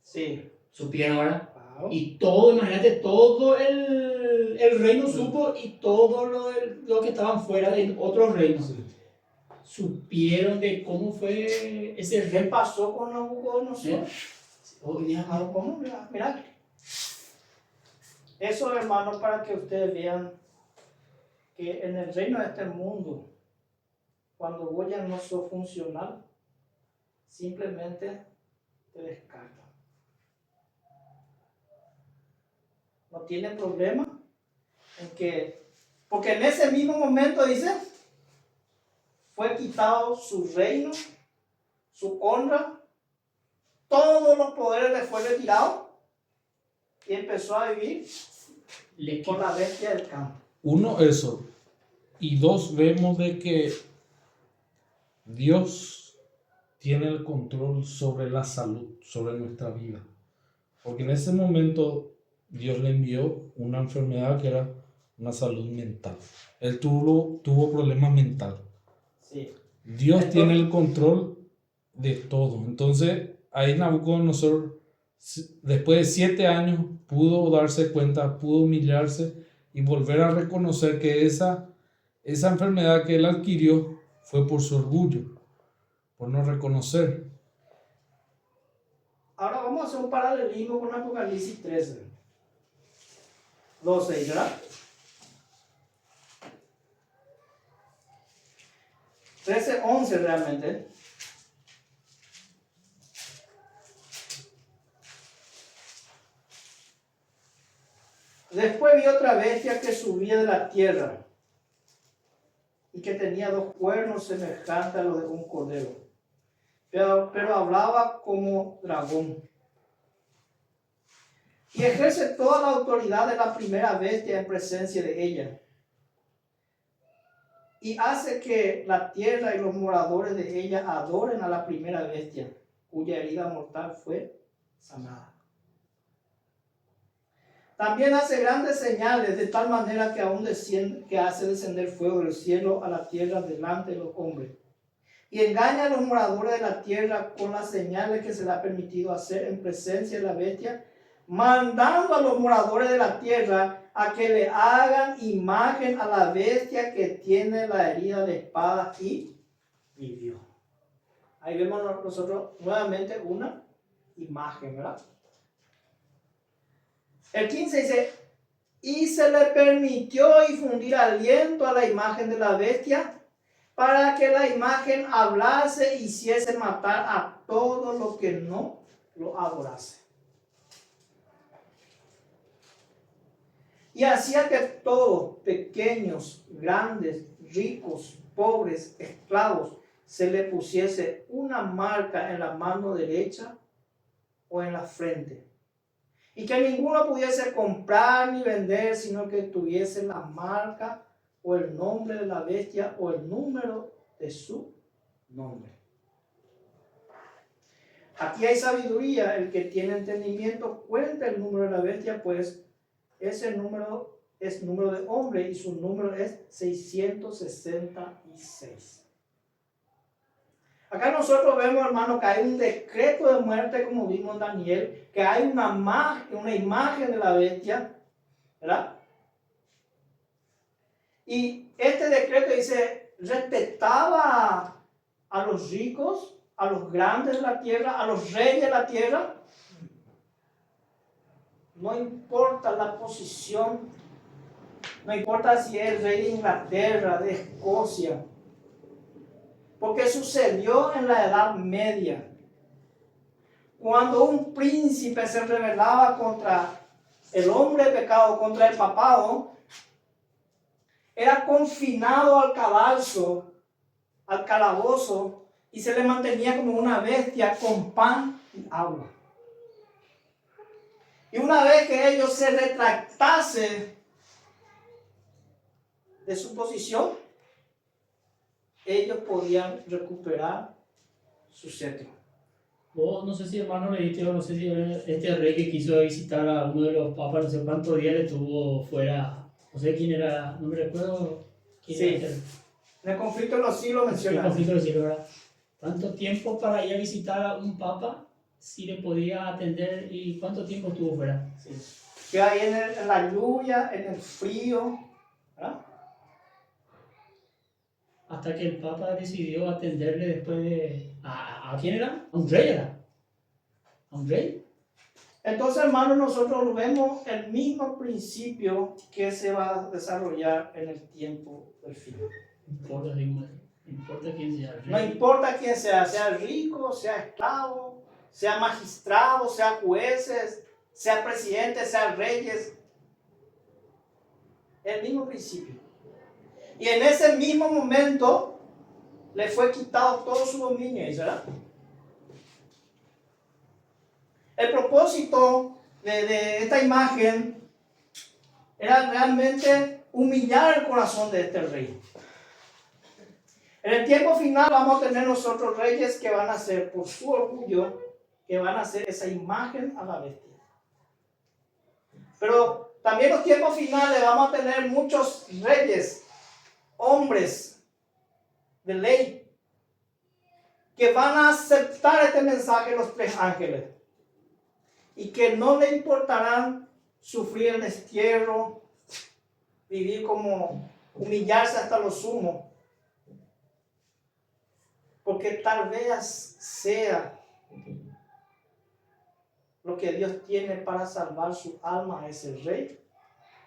Sí. supieron ahora. Claro. Y todo, imagínate, todo el reino supo y todo lo que estaban fuera de otros reinos Sí. supieron de cómo fue ese ¿Qué rey. pasó con Nabucodonosor? Oh, Dios Ah, mío. ¿cómo? Mira. Eso, hermano, para que ustedes vean que en el reino de este mundo, cuando vos ya no sos funcional, simplemente te descartan. No tiene problema en que, porque en ese mismo momento dice, fue quitado su reino, su honra, todos los poderes le fue retirado y empezó a vivir Le con la bestia del campo. Uno, eso. Y dos, vemos de que Dios tiene el control sobre la salud, sobre nuestra vida. Porque en ese momento Dios le envió una enfermedad que era una salud mental. Él tuvo problemas mentales. Sí. Dios Entonces, tiene el control de todo. Entonces, ahí Nabucodonosor, después de 7 años, pudo darse cuenta, pudo humillarse y volver a reconocer que esa enfermedad que él adquirió fue por su orgullo, por no reconocer. ahora vamos a hacer un paralelismo con Apocalipsis 13. 12, ¿verdad? 13:11 realmente. Después vi otra bestia que subía de la tierra y que tenía 2 cuernos semejantes a los de un cordero, pero hablaba como dragón. Y ejerce toda la autoridad de la primera bestia en presencia de ella. Y hace que la tierra y los moradores de ella adoren a la primera bestia, cuya herida mortal fue sanada. También hace grandes señales, de tal manera que hace descender fuego del cielo a la tierra delante de los hombres. Y engaña a los moradores de la tierra con las señales que se le ha permitido hacer en presencia de la bestia, mandando a los moradores de la tierra a que le hagan imagen a la bestia que tiene la herida de espada y vivió. Ahí vemos nosotros nuevamente una imagen, ¿verdad? El 15 dice, y se le permitió infundir aliento a la imagen de la bestia, para que la imagen hablase e hiciese matar a todos los que no lo adorase. Y hacía que todos, pequeños, grandes, ricos, pobres, esclavos, se le pusiese una marca en la mano derecha o en la frente. Y que ninguno pudiese comprar ni vender, sino que tuviese la marca o el nombre de la bestia o el número de su nombre. Aquí hay sabiduría. El que tiene entendimiento cuenta el número de la bestia, pues ese número es número de hombre y su número es 666. Acá nosotros vemos, hermano, que hay un decreto de muerte, como vimos en Daniel, que hay una imagen de la bestia, ¿verdad? Y este decreto dice, respetaba a los ricos, a los grandes de la tierra, a los reyes de la tierra. No importa la posición, no importa si es el rey de Inglaterra, de Escocia, porque sucedió en la Edad Media, cuando un príncipe se rebelaba contra el hombre de pecado, contra el papado, era confinado al calabozo, y se le mantenía como una bestia con pan y agua. Y una vez que ellos se retractasen de su posición, ellos podían recuperar su cetro. Vos no sé si hermano leíste o no sé si este rey que quiso visitar a uno de los papas, no sé cuántos días le estuvo fuera, no sé quién era, no me recuerdo quién Sí. era. En el conflicto de los siglos El menciona. conflicto del cielo, ¿verdad? ¿Cuánto tiempo para ir a visitar a un papa? Si le podía atender, ¿y cuánto tiempo estuvo fuera? Sí. Que ahí en la lluvia, en el frío, ¿verdad? Hasta que el papa decidió atenderle después de... ¿A quién era? ¿A un rey era? ¿A un rey? Entonces, hermanos, nosotros vemos el mismo principio que se va a desarrollar en el tiempo del fin. No importa quién sea el rey. No importa quién sea rico, sea esclavo, sea magistrado, sea jueces, sea presidente, sea reyes. El mismo principio. Y en ese mismo momento le fue quitado todo su dominio, ¿verdad? El propósito de esta imagen era realmente humillar el corazón de este rey. En el tiempo final vamos a tener nosotros reyes que van a ser, por su orgullo, que van a hacer esa imagen a la bestia. Pero también en los tiempos finales vamos a tener muchos reyes, hombres de ley, que van a aceptar este mensaje de los 3 ángeles y que no le importarán sufrir el destierro, vivir como humillarse hasta lo sumo, porque tal vez sea lo que Dios tiene para salvar su alma a ese rey,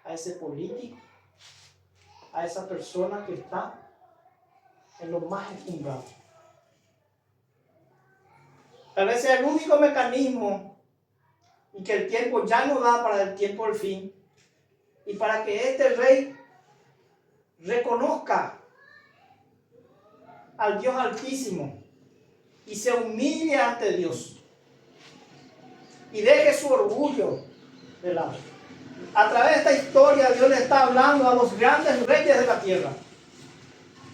a ese político, a esa persona que está en lo más encumbrado. Tal vez sea el único mecanismo y que el tiempo ya no da para el tiempo del fin y para que este rey reconozca al Dios Altísimo y se humille ante Dios y deje su orgullo de lado. A través de esta historia Dios le está hablando a los grandes reyes de la tierra.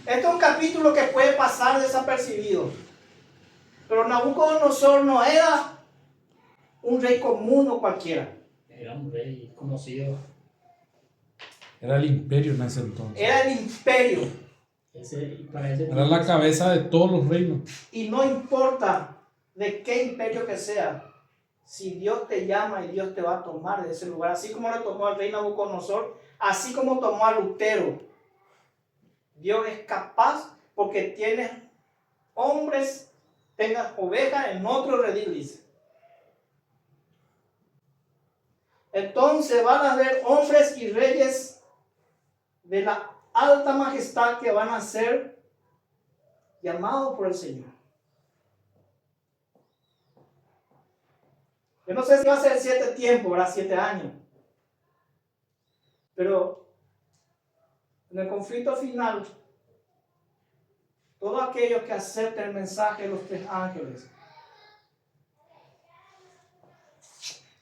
Este es un capítulo que puede pasar desapercibido, pero Nabucodonosor no era un rey común o cualquiera. Era un rey conocido. Era el imperio en ese entonces. Era el imperio. Era la cabeza de todos los reinos. Y no importa de qué imperio que sea, si Dios te llama y Dios te va a tomar de ese lugar, así como lo tomó al rey Nabucodonosor, así como tomó a Lutero, Dios es capaz porque tiene hombres, tenga ovejas en otro redil, dice. Entonces van a haber hombres y reyes de la alta majestad que van a ser llamados por el Señor. Yo no sé si va a ser 7 tiempos, ¿verdad? 7 años. Pero en el conflicto final, todos aquellos que acepten el mensaje de los 3 ángeles,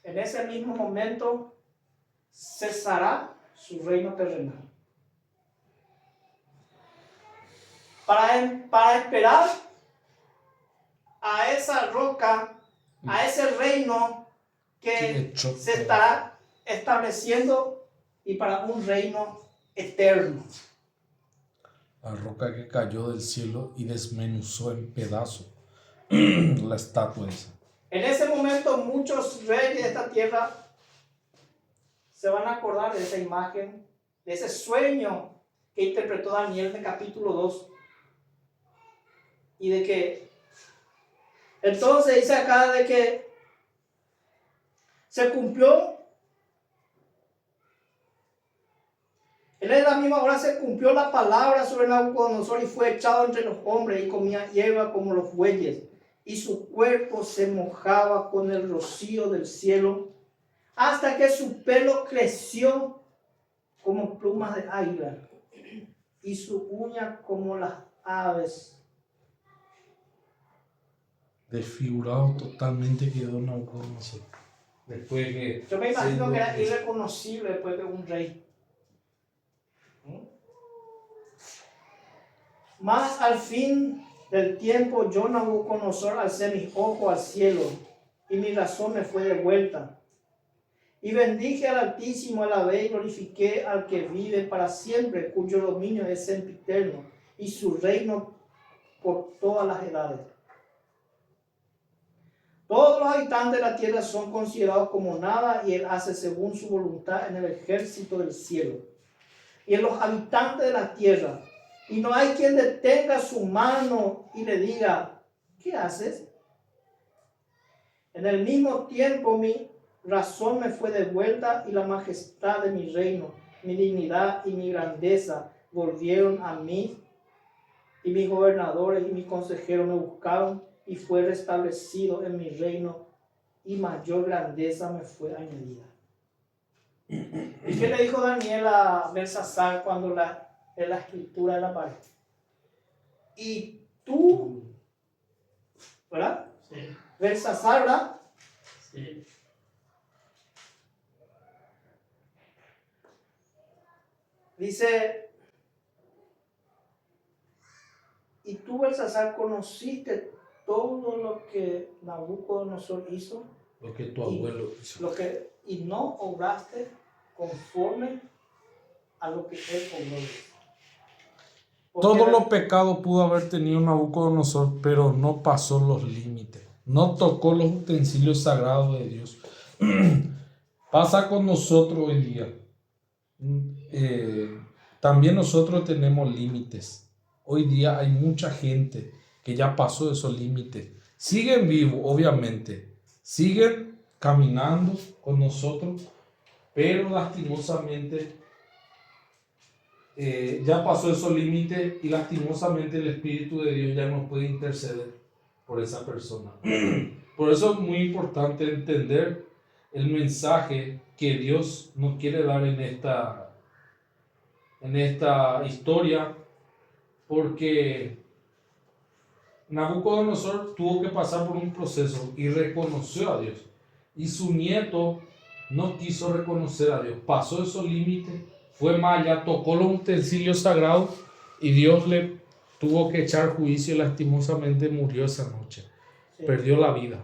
en ese mismo momento cesará su reino terrenal. Para esperar a esa roca, a ese reino que se estará estableciendo y para un reino eterno. La roca que cayó del cielo y desmenuzó en pedazos la estatua esa. En ese momento muchos reyes de esta tierra se van a acordar de esa imagen, de ese sueño que interpretó Daniel en el capítulo 2. Y de que, entonces dice acá de que se cumplió, en la misma hora se cumplió la palabra sobre Nabucodonosor y fue echado entre los hombres y comía hierba como los bueyes. Y su cuerpo se mojaba con el rocío del cielo hasta que su pelo creció como plumas de águila y su uña como las aves. Desfigurado totalmente quedó Nabucodonosor. Después que... Yo me imagino que era irreconocible después de un rey. Mas al fin del tiempo yo Nabucodonosor alcé mis ojos al cielo y mi razón me fue devuelta. Y bendije al Altísimo, alabé y glorifiqué al que vive para siempre, cuyo dominio es sempiterno y su reino por todas las edades. Todos los habitantes de la tierra son considerados como nada, y Él hace según su voluntad en el ejército del cielo y en los habitantes de la tierra. Y no hay quien detenga su mano y le diga, ¿qué haces? En el mismo tiempo mi razón me fue devuelta, y la majestad de mi reino, mi dignidad y mi grandeza volvieron a mí, y mis gobernadores y mis consejeros me buscaron, y fue restablecido en mi reino, y mayor grandeza me fue añadida. ¿Y qué le dijo Daniel a Belsasar cuando en la escritura de la pared? Y tú, ¿verdad? Sí, Belsasar, ¿verdad? sí. Dice, y tú, Belsasar, conociste todo lo que Nabucodonosor hizo, Lo que tu abuelo hizo. y no obraste conforme a lo que él obró. Porque Todos los pecados pudo haber tenido Nabucodonosor, pero no pasó los límites. No tocó los utensilios sagrados de Dios. Pasa con nosotros hoy día. También nosotros tenemos límites. Hoy día hay mucha gente que ya pasó esos límites. Siguen vivos, obviamente. Siguen caminando con nosotros, pero lastimosamente ya pasó esos límites, y lastimosamente el Espíritu de Dios ya no puede interceder por esa persona. Por eso es muy importante entender el mensaje que Dios nos quiere dar en esta historia, porque Nabucodonosor tuvo que pasar por un proceso y reconoció a Dios, y su nieto no quiso reconocer a Dios, pasó esos límites, fue más allá, tocó los utensilios sagrados, y Dios le tuvo que echar juicio, y lastimosamente murió esa noche. Sí. Perdió la vida.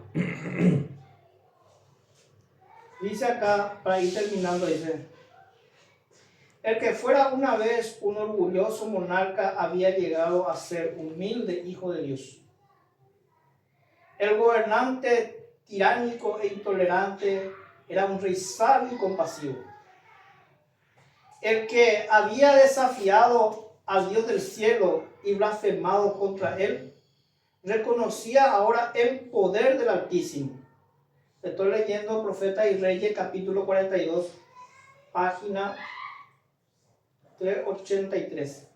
Dice acá, para ir terminando, dice, el que fuera una vez un orgulloso monarca había llegado a ser humilde hijo de Dios. El gobernante tiránico e intolerante era un rey sabio y compasivo. El que había desafiado al Dios del cielo y blasfemado contra él, reconocía ahora el poder del Altísimo. Estoy leyendo Profetas y Reyes, capítulo 42, página 383.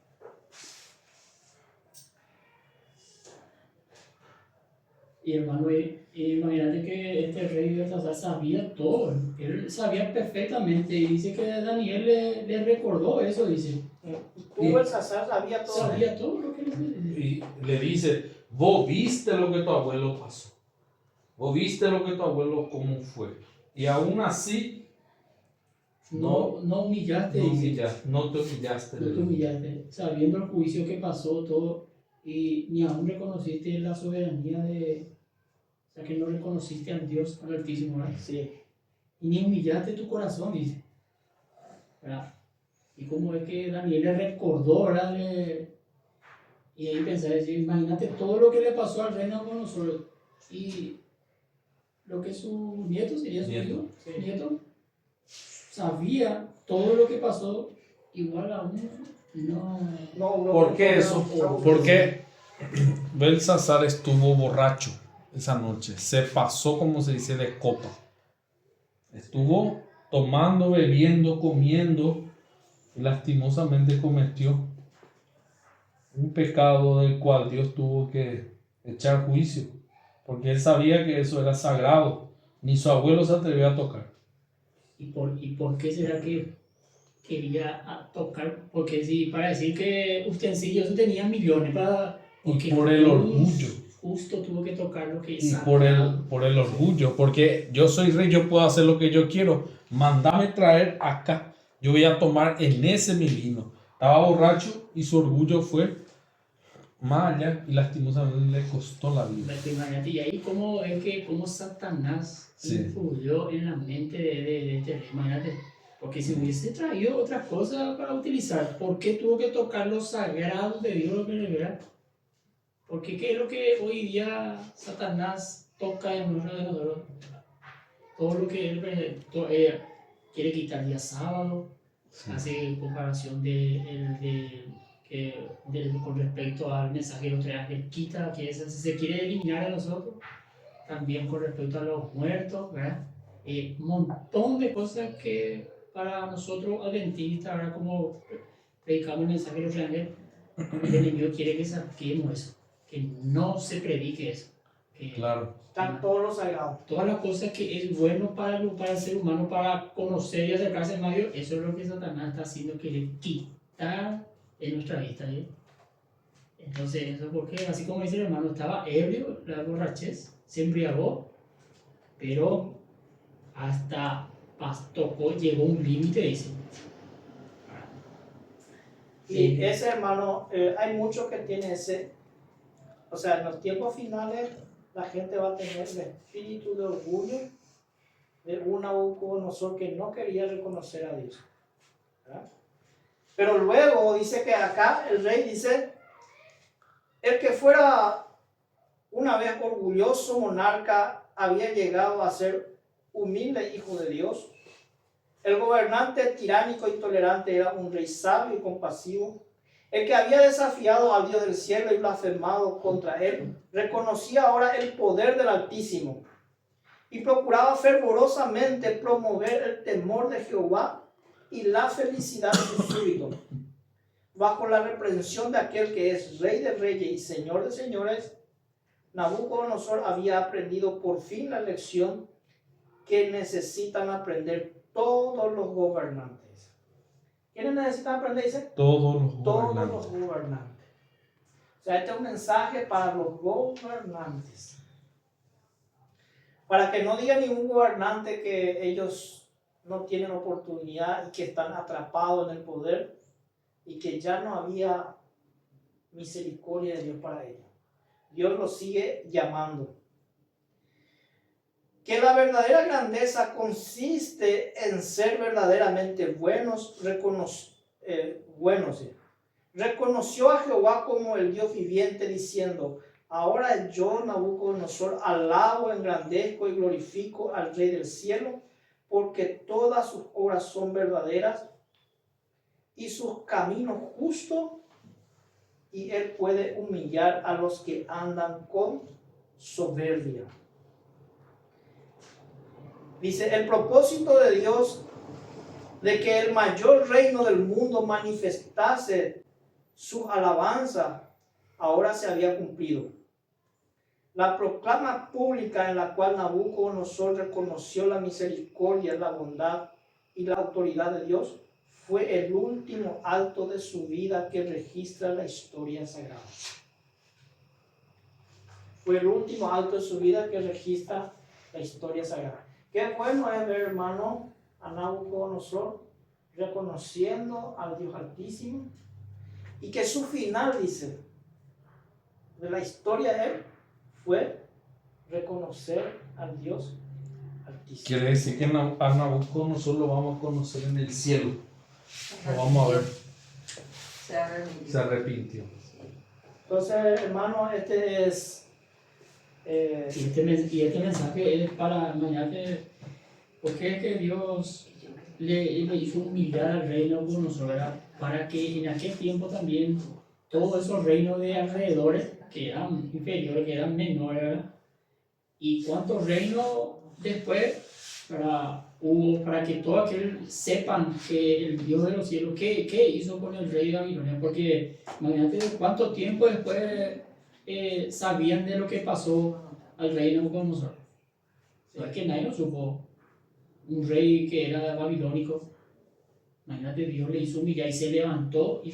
Y hermano, imagínate que este rey Belsasar sabía todo, él sabía perfectamente, y dice que Daniel le recordó eso, dice. Tú, Belsasar, sabía todo. Sabía todo lo que le dice. Y le dice, vos viste lo que tu abuelo pasó, vos viste lo que tu abuelo cómo fue, y aún así No humillaste, dice. no te humillaste. No te humillaste, sabiendo el juicio que pasó, todo, y ni aún reconociste la soberanía o sea, que no reconociste al Dios, al Altísimo, ¿verdad? Sí. Y ni humillaste tu corazón, dice, ¿verdad? Y como es que Daniel le recordó, ¿verdad? Y ahí pensaba, decir, imagínate todo lo que le pasó al rey Nabucodonosor, y lo que su nieto sería su hijo, nieto, sabía todo lo que pasó, igual aún no. ¿Por qué eso? Porque Belsasar estuvo borracho esa noche, se pasó, como se dice, de copa. Estuvo tomando, bebiendo, comiendo, y lastimosamente cometió un pecado del cual Dios tuvo que echar juicio, porque él sabía que eso era sagrado, ni su abuelo se atrevió a tocar. ¿Y por qué será que quería tocar? Porque sí, para decir que utensilios tenían millones, Y por el orgullo. Justo tuvo que tocar lo que Y hizo. por el orgullo, porque yo soy rey, yo puedo hacer lo que yo quiero. Mándame traer acá, yo voy a tomar en ese mi vino. Estaba borracho y su orgullo fue más allá, y lastimosamente le costó la vida. Imagínate, y ahí cómo Satanás influyó en la mente de este rey. Imagínate, porque si hubiese traído otras cosas para utilizar, ¿por qué tuvo que tocar los sagrados de Dios? ¿Verdad? Porque ¿qué es lo que hoy día Satanás toca en uno de nosotros? Todo lo que él quiere quitar día sábado, hace comparación con respecto al mensaje de los tres ángeles, quita, que se quiere eliminar a nosotros, también con respecto a los muertos, ¿verdad? Un montón de cosas que para nosotros adventistas, ¿verdad? Como predicamos el mensaje de los tres ángeles, el enemigo quiere que saquemos eso, que no se predique eso. Claro. Están todos los sagrados. Todas las cosas que es bueno para el ser humano, para conocer y acercarse más a Dios, eso es lo que Satanás está haciendo, quiere quitar de nuestra vista. Entonces, eso porque, así como dice el hermano, estaba ebrio, la borrachez, se embriagó, pero hasta llegó un límite, dice. Y ese hermano, hay muchos que tienen ese, o sea, en los tiempos finales la gente va a tener el espíritu de orgullo de un Nabucodonosor que no quería reconocer a Dios, ¿verdad? Pero luego dice que acá el rey dice, el que fuera una vez orgulloso monarca había llegado a ser humilde hijo de Dios. El gobernante tiránico y tolerante era un rey sabio y compasivo. El que había desafiado al Dios del cielo y blasfemado contra él, reconocía ahora el poder del Altísimo y procuraba fervorosamente promover el temor de Jehová y la felicidad de sus súbditos. Bajo la reprensión de aquel que es Rey de reyes y Señor de señores, Nabucodonosor había aprendido por fin la lección que necesitan aprender todos los gobernantes. ¿Quiénes necesitan aprender? Dice, Todos los todos gobernantes. los gobernantes. O sea, este es un mensaje para los gobernantes. Para que no diga ningún gobernante que ellos no tienen oportunidad y que están atrapados en el poder y que ya no había misericordia de Dios para ellos. Dios los sigue llamando. Que la verdadera grandeza consiste en ser verdaderamente buenos, reconoció a Jehová como el Dios viviente, diciendo, ahora yo, Nabucodonosor, alabo, engrandezco y glorifico al Rey del cielo, porque todas sus obras son verdaderas y sus caminos justos, y él puede humillar a los que andan con soberbia. Dice, el propósito de Dios de que el mayor reino del mundo manifestase su alabanza ahora se había cumplido. La proclama pública en la cual Nabucodonosor reconoció la misericordia, la bondad y la autoridad de Dios fue el último acto de su vida que registra la historia sagrada. Fue el último acto de su vida que registra la historia sagrada. Qué bueno es ver, hermano, a Nabucodonosor reconociendo al Dios Altísimo y que su final, dice, de la historia de él fue reconocer al Dios Altísimo. Quiere decir que a Nabucodonosor lo vamos a conocer en el cielo. Lo vamos a ver. Se arrepintió. Entonces, hermano, este es... Y este mensaje es para mañana, porque es que Dios le hizo humillar al reino con nosotros, para que en aquel tiempo también todos esos reinos de alrededores, que eran inferiores, que eran menores, ¿verdad? Y cuántos reinos después hubo para que todos aquellos sepan que el Dios de los cielos, ¿qué hizo con el rey de Babilonia? Porque imagínate cuánto tiempo después sabían de lo que pasó al rey Nabucodonosor. Es que nadie lo supo. Un rey que era babilónico. Imagínate, Dios le hizo humillar y se levantó y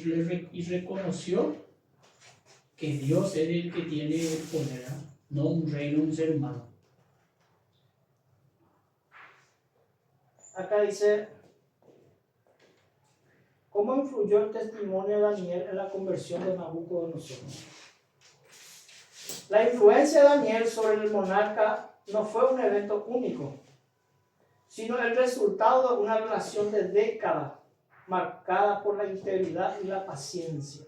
reconoció que Dios es el que tiene el poder, ¿eh? No un rey, no un ser humano. Acá dice, ¿cómo influyó el testimonio de Daniel en la conversión de Nabucodonosor? La influencia de Daniel sobre el monarca no fue un evento único, sino el resultado de una relación de décadas marcada por la integridad y la paciencia.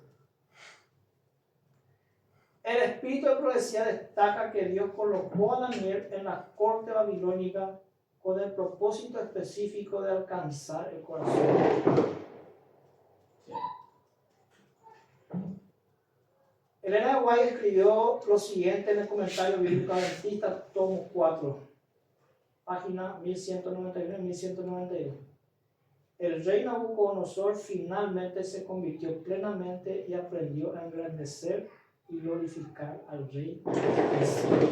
El espíritu de profecía destaca que Dios colocó a Daniel en la corte babilónica con el propósito específico de alcanzar el corazón. Elena de White escribió lo siguiente en el comentario bíblico adventista, tomo 4, página 1191 y 1192. El rey Nabucodonosor finalmente se convirtió plenamente y aprendió a engrandecer y glorificar al rey del cielo.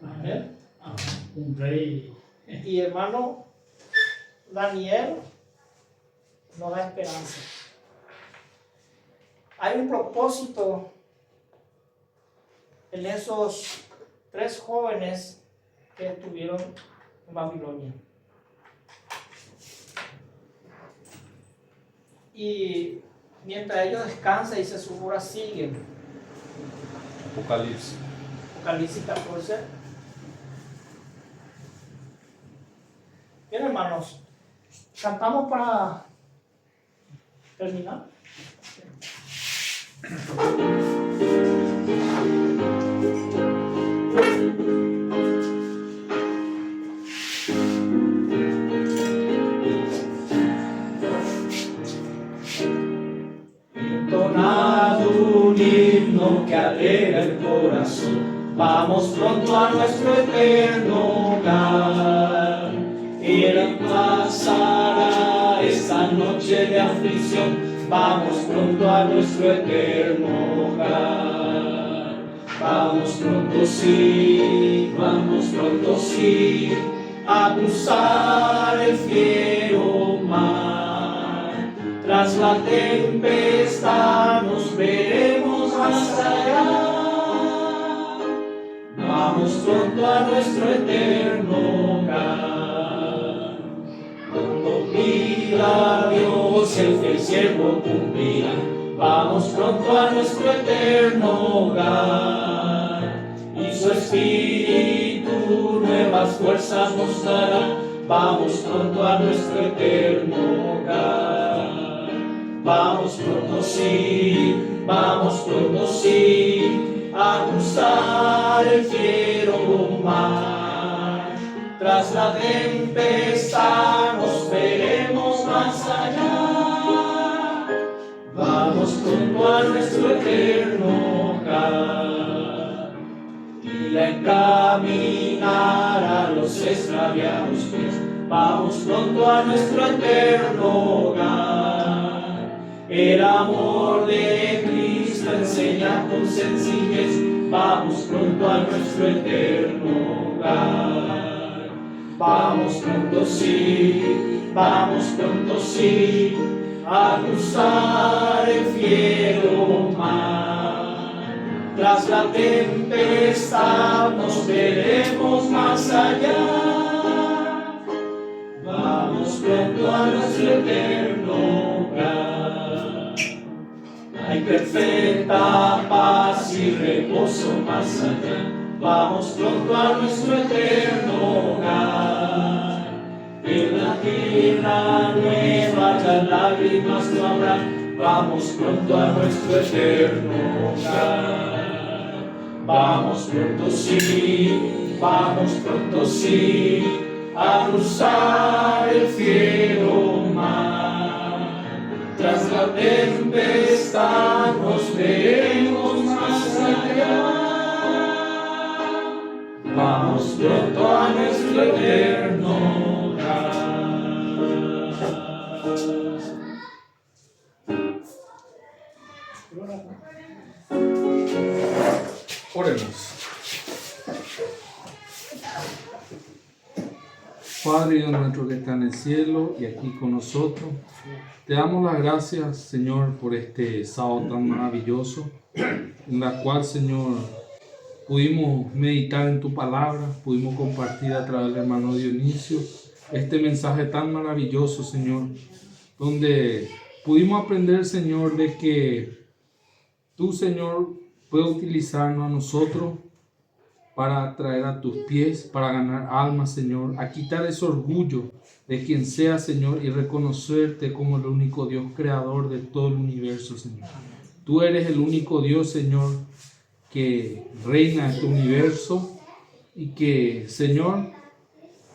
Amén. Un rey. Y hermano, Daniel nos da esperanza. Hay un propósito en esos 3 jóvenes que estuvieron en Babilonia. Y mientras ellos descansan y sus horas siguen. Apocalipsis. Apocalipsis 14. Bien, hermanos, cantamos para terminar. Entonad un himno que alegra el corazón, vamos pronto a nuestro eterno hogar. Él pasará esta noche de aflicción, vamos pronto a nuestro eterno hogar. Vamos pronto sí, a cruzar el fiero mar. Tras la tempestad nos veremos más allá. Vamos pronto a nuestro eterno hogar. Cuando pida Dios el fiel siervo cumplirá. Vamos pronto a nuestro eterno hogar. Y su espíritu nuevas fuerzas nos dará. Vamos pronto a nuestro eterno hogar. Vamos pronto sí, a cruzar el fiero mar. Tras la tempestad nos veremos más allá. Vamos pronto a nuestro eterno hogar. Y a encaminar a los extraviados pies. Vamos pronto a nuestro eterno hogar. El amor de Cristo enseña con sencillez. Vamos pronto a nuestro eterno hogar. Vamos pronto sí, a cruzar el fiero mar. Tras la tempestad nos veremos más allá. Vamos pronto a nuestro eterno hogar. Hay perfecta paz y reposo más allá. Vamos pronto a nuestro eterno hogar. En la tierra nueva ya lágrimas no habrá. Vamos pronto a nuestro eterno hogar. Vamos pronto sí, a cruzar el fiero mar. Tras la tempestad nos veremos más allá. Vamos pronto a nuestro eterno hogar. Oremos. Padre Dios nuestro que está en el cielo y aquí con nosotros, te damos las gracias, Señor, por este sábado tan maravilloso, en la cual, Señor, pudimos meditar en tu palabra, pudimos compartir a través del hermano Dionisio este mensaje tan maravilloso, Señor, donde pudimos aprender, Señor, de que tú, Señor, puedes utilizarnos a nosotros para traer a tus pies, para ganar almas, Señor, a quitar ese orgullo de quien sea, Señor, y reconocerte como el único Dios creador de todo el universo, Señor. Tú eres el único Dios, Señor, que reina en tu universo y que, Señor,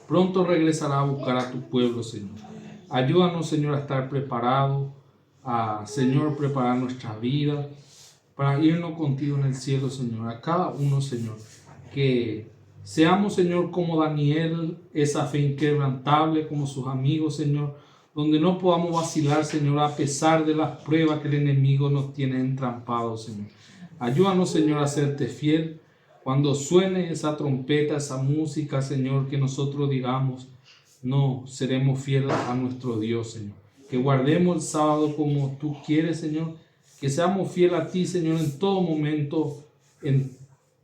pronto regresará a buscar a tu pueblo, Señor. Ayúdanos, Señor, a estar preparados, a, Señor, preparar nuestra vida para irnos contigo en el cielo, Señor. A cada uno, Señor, que seamos, Señor, como Daniel, esa fe inquebrantable, como sus amigos, Señor, donde no podamos vacilar, Señor, a pesar de las pruebas que el enemigo nos tiene entrampados, Señor. Ayúdanos, Señor, a serte fiel. Cuando suene esa trompeta, esa música, Señor, que nosotros digamos, no, seremos fieles a nuestro Dios, Señor. Que guardemos el sábado como tú quieres, Señor. Que seamos fieles a ti, Señor, en todo momento, en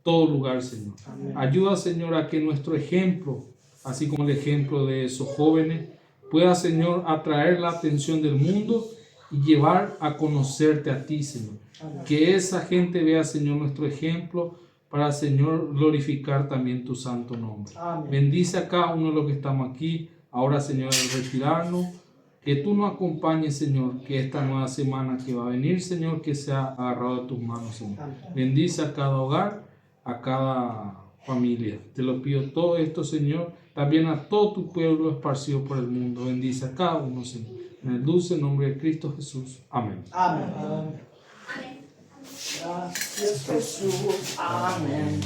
todo lugar, Señor. Amén. Ayuda, Señor, a que nuestro ejemplo, así como el ejemplo de esos jóvenes, pueda, Señor, atraer la atención del mundo y llevar a conocerte a ti, Señor. Amén. Que esa gente vea, Señor, nuestro ejemplo para, Señor, glorificar también tu santo nombre. Amén. Bendice a cada uno de los que estamos aquí. Ahora, Señor, al retirarnos, que tú nos acompañes, Señor, que esta nueva semana que va a venir, Señor, que sea agarrado de tus manos, Señor. Amén. Bendice a cada hogar, a cada familia. Te lo pido todo esto, Señor, también a todo tu pueblo esparcido por el mundo. Bendice a cada uno, Señor. En el dulce nombre de Cristo Jesús. Amén. Amén. Gracias, Jesús. Amén.